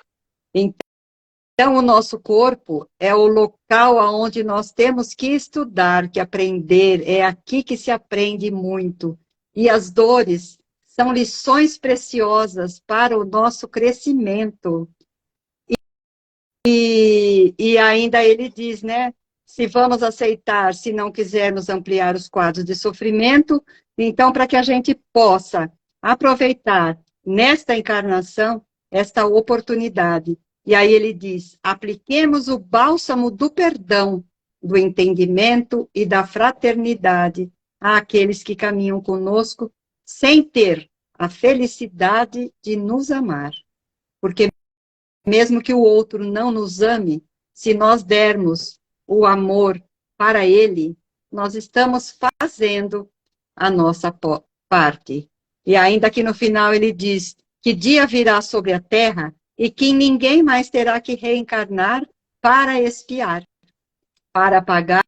S2: Então, o nosso corpo é o local onde nós temos que estudar, que aprender, é aqui que se aprende muito. E as dores são lições preciosas para o nosso crescimento. E ainda ele diz, né? Se vamos aceitar, se não quisermos ampliar os quadros de sofrimento, então, para que a gente possa aproveitar nesta encarnação esta oportunidade. E aí ele diz: apliquemos o bálsamo do perdão, do entendimento e da fraternidade àqueles que caminham conosco sem ter a felicidade de nos amar. Porque mesmo que o outro não nos ame, se nós dermos o amor para ele, nós estamos fazendo a nossa parte. E ainda que no final ele diz que dia virá sobre a terra e que ninguém mais terá que reencarnar para expiar, para pagar,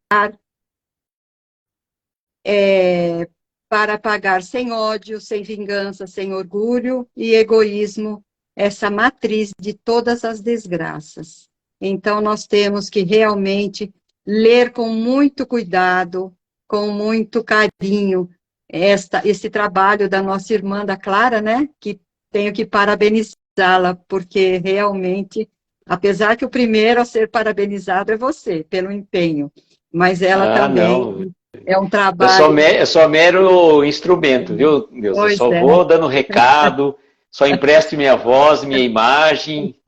S2: para pagar sem ódio, sem vingança, sem orgulho e egoísmo, essa matriz de todas as desgraças. Então, nós temos que realmente ler com muito cuidado, com muito carinho, esse trabalho da nossa irmã da Clara, né? Que tenho que parabenizá-la, porque realmente, apesar que o primeiro a ser parabenizado é você, pelo empenho, mas ela também
S1: Não.
S2: é um
S1: Eu
S2: trabalho.
S1: sou mero instrumento, viu, Deus? Eu
S2: Pois
S1: só
S2: é,
S1: vou dando recado, só empresto minha voz, minha imagem.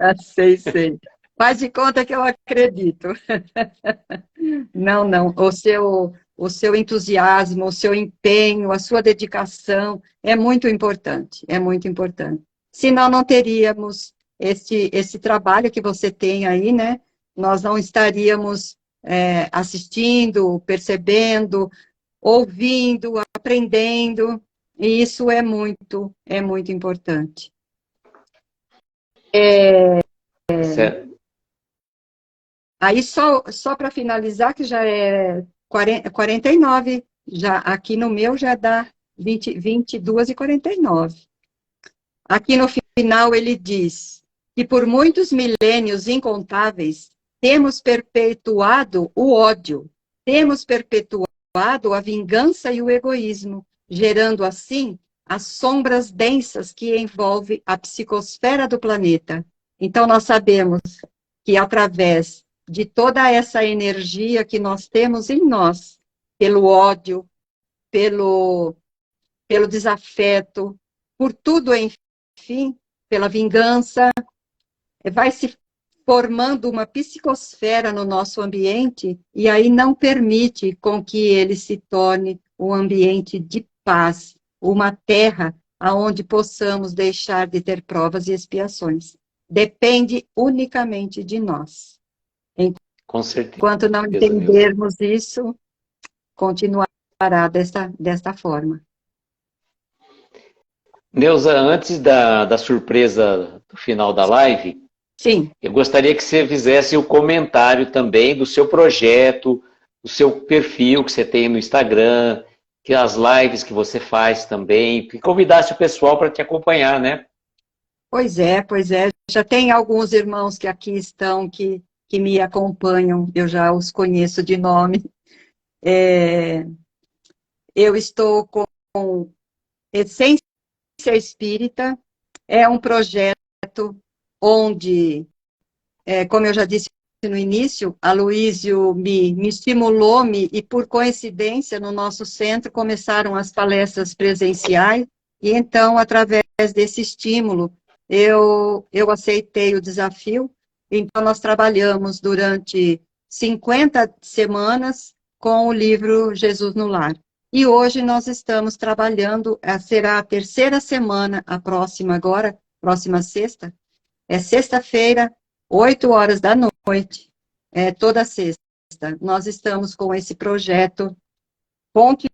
S2: sei. Faz de conta que eu acredito. Não, não. O seu entusiasmo, o seu empenho, a sua dedicação é muito importante. É muito importante. Senão, não teríamos esse trabalho que você tem aí, né? Nós não estaríamos assistindo, percebendo, ouvindo, aprendendo. E isso é muito importante.
S1: Certo.
S2: Aí, só para finalizar, que já é 49, já, aqui no meu já dá 22h49. Aqui no final ele diz que por muitos milênios incontáveis temos perpetuado o ódio, temos perpetuado a vingança e o egoísmo, gerando assim as sombras densas que envolvem a psicosfera do planeta. Então nós sabemos que através de toda essa energia que nós temos em nós, pelo ódio, pelo desafeto, por tudo, enfim, pela vingança, vai se formando uma psicosfera no nosso ambiente e aí não permite com que ele se torne um ambiente de paz, uma terra aonde possamos deixar de ter provas e expiações. Depende unicamente de nós.
S1: Com certeza,
S2: Enquanto não
S1: Neuza.
S2: entendermos isso, continuará desta forma.
S1: Neuza, antes da surpresa do final da live,
S2: Sim.
S1: eu gostaria que você fizesse o comentário também do seu projeto, do seu perfil que você tem no Instagram, que as lives que você faz também, que convidasse o pessoal para te acompanhar, né?
S2: Pois é. Já tem alguns irmãos que aqui estão, que me acompanham, eu já os conheço de nome. Eu estou com Essência Espírita, é um projeto onde, como eu já disse no início, a Luísio me estimulou, e por coincidência, no nosso centro, começaram as palestras presenciais, e então, através desse estímulo, eu aceitei o desafio. Então, nós trabalhamos durante 50 semanas com o livro Jesus no Lar. E hoje nós estamos trabalhando, será a terceira semana, a próxima agora, próxima sexta, é sexta-feira, 8 horas da noite, toda sexta. Nós estamos com esse projeto Ponte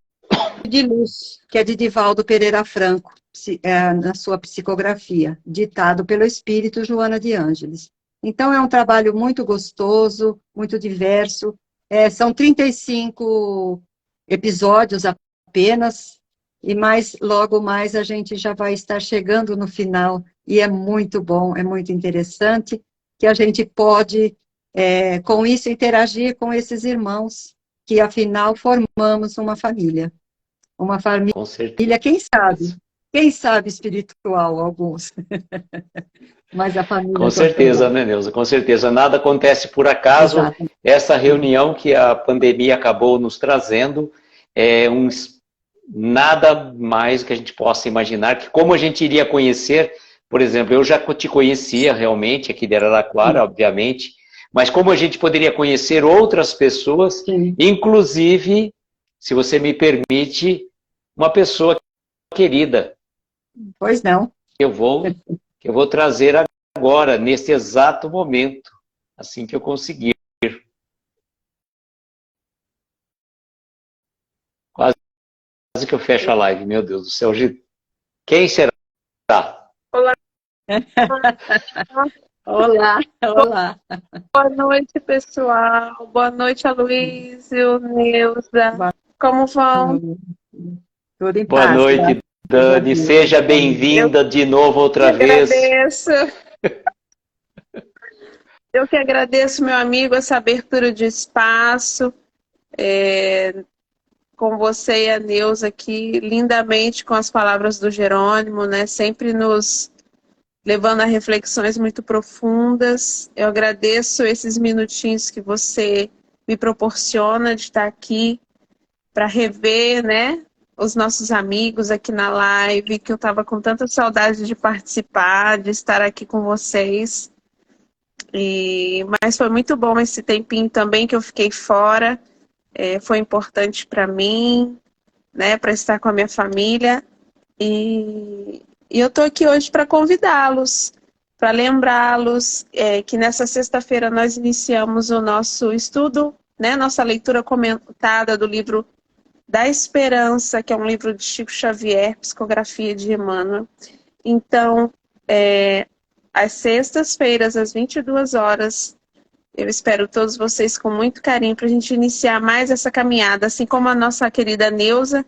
S2: de Luz, que é de Divaldo Pereira Franco. na sua psicografia, ditado pelo espírito Joana de Ângeles. Então, é um trabalho muito gostoso, muito diverso. São 35 episódios apenas, e logo mais a gente já vai estar chegando no final, e é muito bom, é muito interessante, que a gente pode, com isso, interagir com esses irmãos, que afinal formamos uma família. Uma família,
S1: Com certeza.
S2: quem sabe espiritual, alguns. Mas a família...
S1: Com certeza, né, Neuza? Com certeza. Nada acontece por acaso.
S2: Exato.
S1: Essa reunião que a pandemia acabou nos trazendo é nada mais que a gente possa imaginar, que como a gente iria conhecer, por exemplo, eu já te conhecia realmente, aqui de Araraquara, sim, obviamente, mas como a gente poderia conhecer outras pessoas, sim, inclusive, se você me permite, uma pessoa querida.
S2: Pois não.
S1: Que eu vou trazer agora, nesse exato momento, assim que eu conseguir. Quase que eu fecho a live, meu Deus do céu. Quem será?
S3: Olá.
S2: Olá, olá.
S3: Boa noite, pessoal. Boa noite, Aloísio, Neuza. Como vão?
S2: Tudo em
S1: paz. Boa noite, Dani. Seja bem-vinda de novo outra vez.
S3: Agradeço. Eu que agradeço, meu amigo, essa abertura de espaço. Com você e a Neuza aqui, lindamente com as palavras do Jerônimo, né? Sempre nos levando a reflexões muito profundas. Eu agradeço esses minutinhos que você me proporciona de estar aqui para rever, né, os nossos amigos aqui na live, que eu estava com tanta saudade de participar, de estar aqui com vocês. Mas foi muito bom esse tempinho também que eu fiquei fora. Foi importante para mim, né, para estar com a minha família. E eu estou aqui hoje para convidá-los, para lembrá-los que nessa sexta-feira nós iniciamos o nosso estudo, né, nossa leitura comentada do livro da Esperança, que é um livro de Chico Xavier, Psicografia de Emmanuel. Então, às sextas-feiras, às 22 horas, eu espero todos vocês com muito carinho para a gente iniciar mais essa caminhada, assim como a nossa querida Neuza.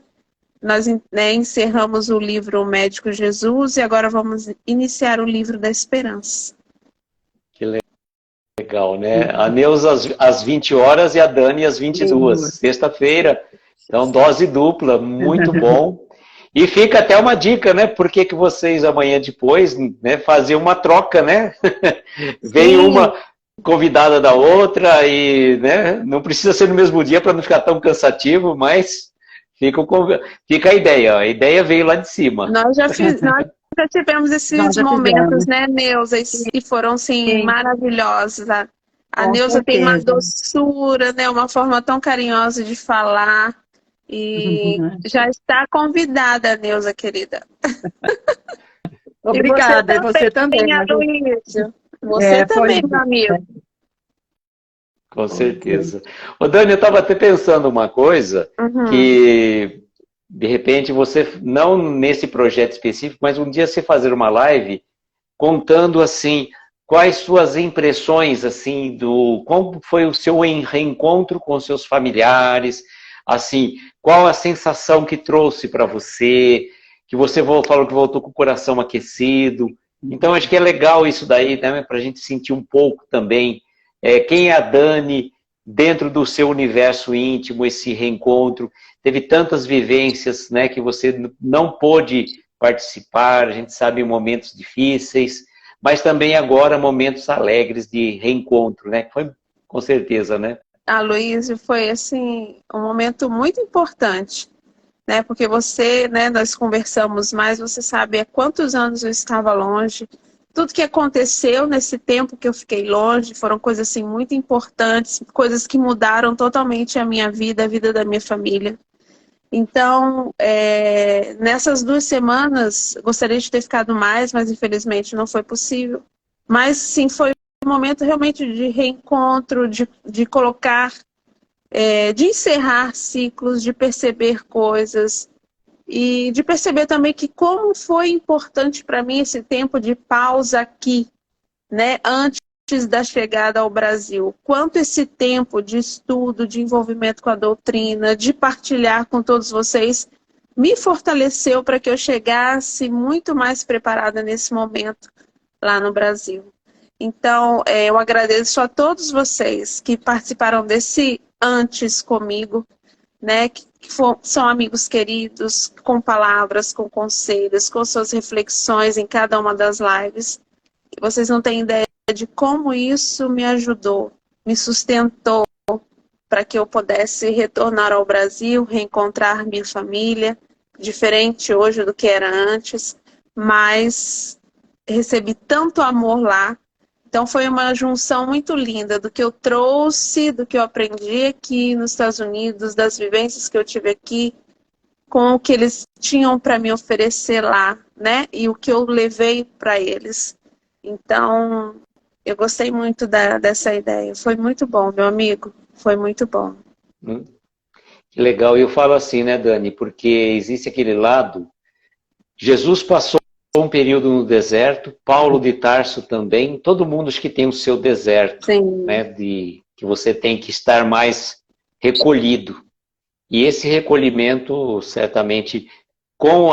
S3: Nós, né, encerramos o livro O Médico Jesus e agora vamos iniciar o livro da Esperança.
S1: Que legal, né? A Neuza às 20 horas e a Dani às 22. Sexta-feira, então dose dupla, muito bom. E fica até uma dica, né? Por que vocês amanhã depois, né, fazer uma troca, né? Vem uma convidada da outra e, né, não precisa ser no mesmo dia para não ficar tão cansativo, mas fica a ideia veio lá de cima.
S3: Nós já tivemos esses momentos, né, Neuza, e foram, sim, maravilhosos. A Neuza tem uma doçura, né, uma forma tão carinhosa de falar, e já está convidada, Neuza, querida.
S2: Obrigada, você também.
S3: Aloísio. Você também, meu amigo.
S1: Com certeza. Ô, Dani, eu estava até pensando uma coisa, que de repente você, não nesse projeto específico, mas um dia você fazer uma live contando assim, quais suas impressões, assim, como foi o seu reencontro com os seus familiares, assim, qual a sensação que trouxe para você, que você falou que voltou com o coração aquecido. Então, acho que é legal isso daí, né, para a gente sentir um pouco também quem é a Dani dentro do seu universo íntimo, esse reencontro. Teve tantas vivências, né, que você não pôde participar, a gente sabe momentos difíceis, mas também agora momentos alegres de reencontro, né? Foi com certeza, né?
S3: Aloísio, foi assim um momento muito importante, né? Porque você, né, nós conversamos mais, você sabe há quantos anos eu estava longe. Tudo que aconteceu nesse tempo que eu fiquei longe foram coisas assim muito importantes, coisas que mudaram totalmente a minha vida, a vida da minha família. Então, nessas 2 semanas, gostaria de ter ficado mais, mas infelizmente não foi possível. Mas sim, foi um momento realmente de reencontro, de colocar, de encerrar ciclos, de perceber coisas, e de perceber também que como foi importante para mim esse tempo de pausa aqui, né, antes da chegada ao Brasil. Quanto esse tempo de estudo, de envolvimento com a doutrina, de partilhar com todos vocês, me fortaleceu para que eu chegasse muito mais preparada nesse momento lá no Brasil. Então, eu agradeço a todos vocês que participaram desse antes comigo, né, são amigos queridos, com palavras, com conselhos, com suas reflexões em cada uma das lives. E vocês não têm ideia de como isso me ajudou, me sustentou para que eu pudesse retornar ao Brasil, reencontrar minha família, diferente hoje do que era antes, mas recebi tanto amor lá. Então foi uma junção muito linda do que eu trouxe, do que eu aprendi aqui nos Estados Unidos, das vivências que eu tive aqui, com o que eles tinham para me oferecer lá, né? E o que eu levei para eles. Então, eu gostei muito dessa ideia. Foi muito bom, meu amigo. Foi muito bom.
S1: Que legal. Eu falo assim, né, Dani? Porque existe aquele lado. Jesus passou um período no deserto, Paulo de Tarso também, todo mundo acho que tem o seu deserto, né, que você tem que estar mais recolhido. E esse recolhimento, certamente, com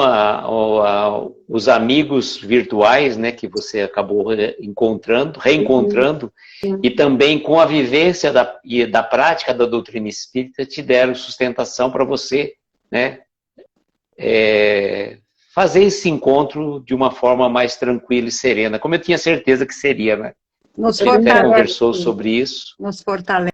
S1: os amigos virtuais, né, que você acabou reencontrando, e também com a vivência da prática da doutrina espírita, te deram sustentação para você, né, fazer esse encontro de uma forma mais tranquila e serena, como eu tinha certeza que seria, né? A gente até conversou sobre isso.
S2: Nos fortalece.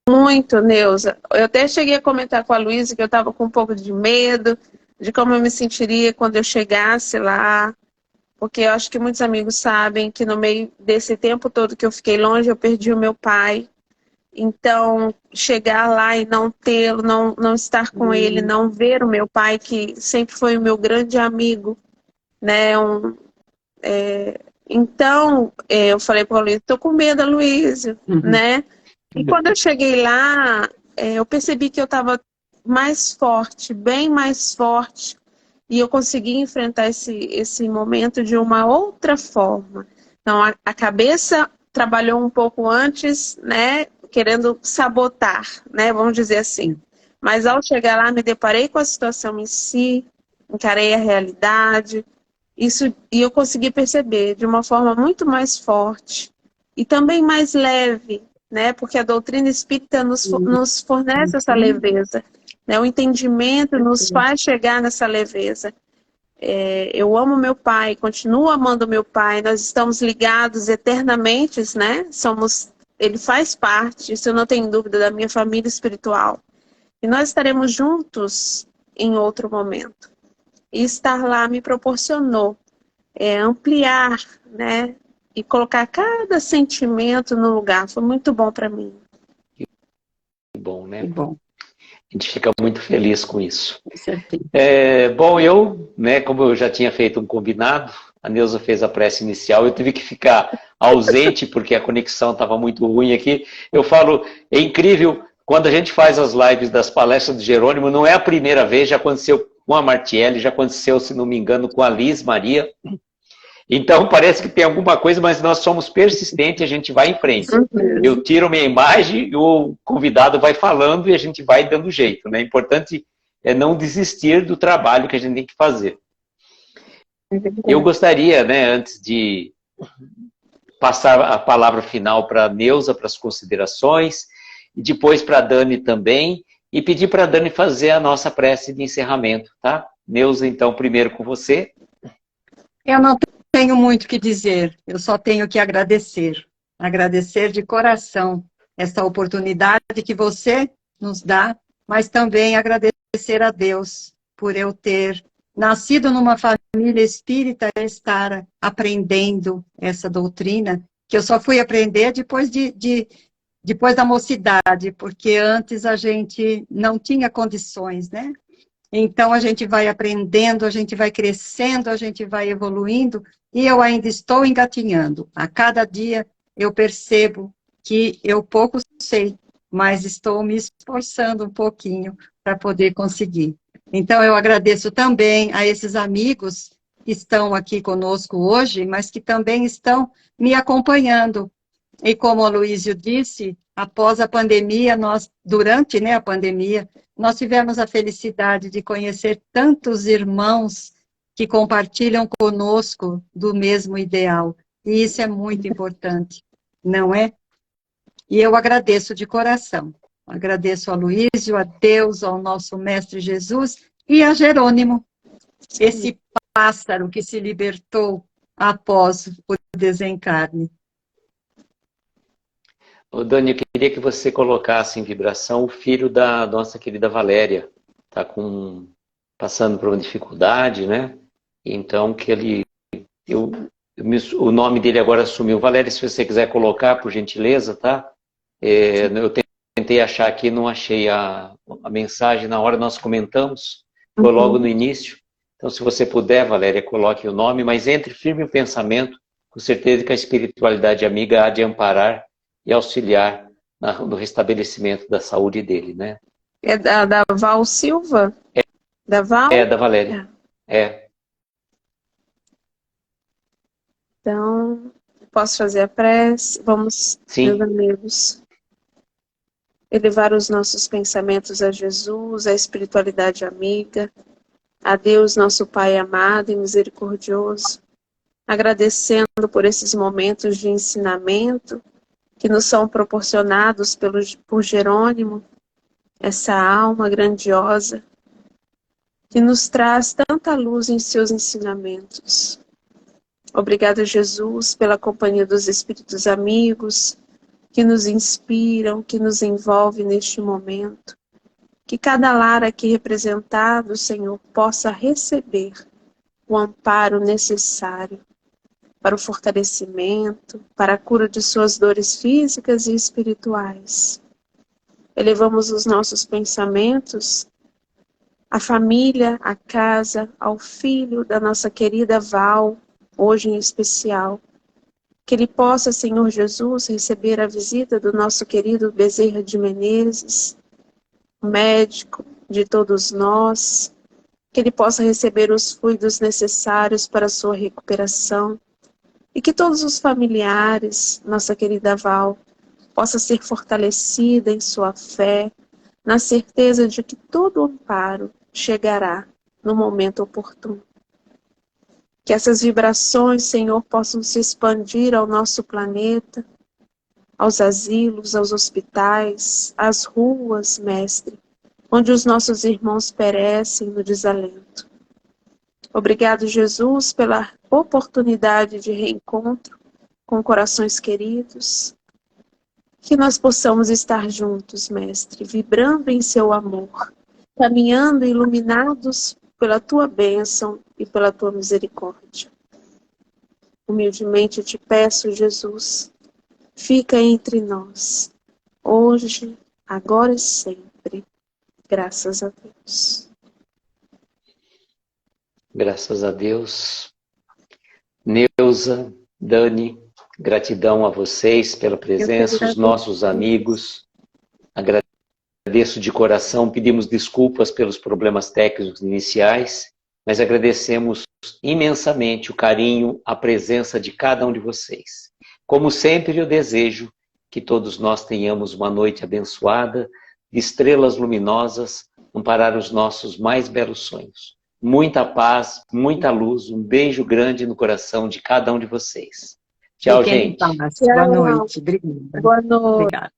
S3: Muito, Neuza. Eu até cheguei a comentar com a Luísa que eu estava com um pouco de medo de como eu me sentiria quando eu chegasse lá, porque eu acho que muitos amigos sabem que no meio desse tempo todo que eu fiquei longe, eu perdi o meu pai. Então, chegar lá e não tê-lo, não estar com ele, não ver o meu pai, que sempre foi o meu grande amigo, né? Então, eu falei para o Luiz, estou com medo, Luísa, né? E quando eu cheguei lá, eu percebi que eu estava mais forte, bem mais forte, e eu consegui enfrentar esse momento de uma outra forma. Então, a cabeça trabalhou um pouco antes, né? Querendo sabotar, né? Vamos dizer assim. Mas ao chegar lá, me deparei com a situação em si, encarei a realidade, e eu consegui perceber de uma forma muito mais forte e também mais leve, né? Porque a doutrina espírita nos fornece essa leveza, né? O entendimento nos faz chegar nessa leveza. Eu amo meu pai, continuo amando meu pai, nós estamos ligados eternamente, né? Ele faz parte, isso eu não tenho dúvida, da minha família espiritual. E nós estaremos juntos em outro momento. E estar lá me proporcionou ampliar, né? E colocar cada sentimento no lugar. Foi muito bom para mim.
S1: Que bom, né?
S2: Que bom.
S1: A gente fica muito feliz com isso.
S2: Com certeza.
S1: Bom, eu, né, como eu já tinha feito um combinado, a Neuza fez a prece inicial, eu tive que ficar ausente porque a conexão estava muito ruim aqui. Eu falo, é incrível, quando a gente faz as lives das palestras do Jerônimo, não é a primeira vez, já aconteceu com a Martiele, já aconteceu, se não me engano, com a Liz Maria. Então, parece que tem alguma coisa, mas nós somos persistentes, a gente vai em frente. Eu tiro minha imagem e o convidado vai falando e a gente vai dando jeito, né? O importante é não desistir do trabalho que a gente tem que fazer. Eu gostaria, né, antes de passar a palavra final para a Neuza, para as considerações, e depois para a Dani também, e pedir para a Dani fazer a nossa prece de encerramento, tá? Neuza, então, primeiro com você.
S2: Eu não tenho muito o que dizer, eu só tenho que agradecer. Agradecer de coração essa oportunidade que você nos dá, mas também agradecer a Deus por eu ter nascido numa família espírita e estar aprendendo essa doutrina, que eu só fui aprender depois depois da mocidade, porque antes a gente não tinha condições, né? Então, a gente vai aprendendo, a gente vai crescendo, a gente vai evoluindo, e eu ainda estou engatinhando. A cada dia eu percebo que eu pouco sei, mas estou me esforçando um pouquinho para poder conseguir. Então, eu agradeço também a esses amigos que estão aqui conosco hoje, mas que também estão me acompanhando. E como o Aloysio disse, após a pandemia, durante, né, a pandemia, nós tivemos a felicidade de conhecer tantos irmãos que compartilham conosco do mesmo ideal. E isso é muito importante, não é? E eu agradeço de coração. Agradeço a Aloysio, a Deus, ao nosso Mestre Jesus e a Jerônimo, esse pássaro que se libertou após o desencarne.
S1: Ô, Dani, eu queria que você colocasse em vibração o filho da nossa querida Valéria. Está passando por uma dificuldade, né? Então, o nome dele agora sumiu. Valéria, se você quiser colocar, por gentileza, tá? Eu tentei achar aqui, não achei a mensagem na hora, nós comentamos, foi logo no início. Então, se você puder, Valéria, coloque o nome, mas entre firme o pensamento, com certeza que a espiritualidade amiga há de amparar e auxiliar no restabelecimento da saúde dele, né?
S3: É da Val Silva? Da Val?
S1: É, da Valéria. É.
S3: Então, posso fazer a prece? Vamos,
S1: Sim.
S3: meus amigos, elevar os nossos pensamentos a Jesus, à espiritualidade amiga, a Deus, nosso Pai amado e misericordioso, agradecendo por esses momentos de ensinamento que nos são proporcionados por Jerônimo, essa alma grandiosa, que nos traz tanta luz em seus ensinamentos. Obrigada, Jesus, pela companhia dos espíritos amigos, que nos inspiram, que nos envolvem neste momento. Que cada lar aqui representado, Senhor, possa receber o amparo necessário para o fortalecimento, para a cura de suas dores físicas e espirituais. Elevamos os nossos pensamentos à família, à casa, ao filho da nossa querida Val, hoje em especial. Que ele possa, Senhor Jesus, receber a visita do nosso querido Bezerra de Menezes, médico de todos nós, que ele possa receber os fluidos necessários para a sua recuperação, e que todos os familiares, nossa querida Val, possa ser fortalecida em sua fé, na certeza de que todo o amparo chegará no momento oportuno. Que essas vibrações, Senhor, possam se expandir ao nosso planeta, aos asilos, aos hospitais, às ruas, Mestre, onde os nossos irmãos perecem no desalento. Obrigado, Jesus, pela oportunidade de reencontro com corações queridos. Que nós possamos estar juntos, Mestre, vibrando em seu amor, caminhando iluminados pela tua bênção e pela tua misericórdia. Humildemente te peço, Jesus, fica entre nós, hoje, agora e sempre. Graças a Deus.
S1: Graças a Deus. Neuza, Dani, gratidão a vocês pela presença, os nossos amigos. Agradeço de coração, pedimos desculpas pelos problemas técnicos iniciais, mas agradecemos imensamente o carinho, a presença de cada um de vocês. Como sempre, eu desejo que todos nós tenhamos uma noite abençoada, de estrelas luminosas, amparar os nossos mais belos sonhos. Muita paz, muita luz, um beijo grande no coração de cada um de vocês. Tchau, gente.
S2: Boa noite. Obrigada.
S3: Boa noite.
S2: Obrigada.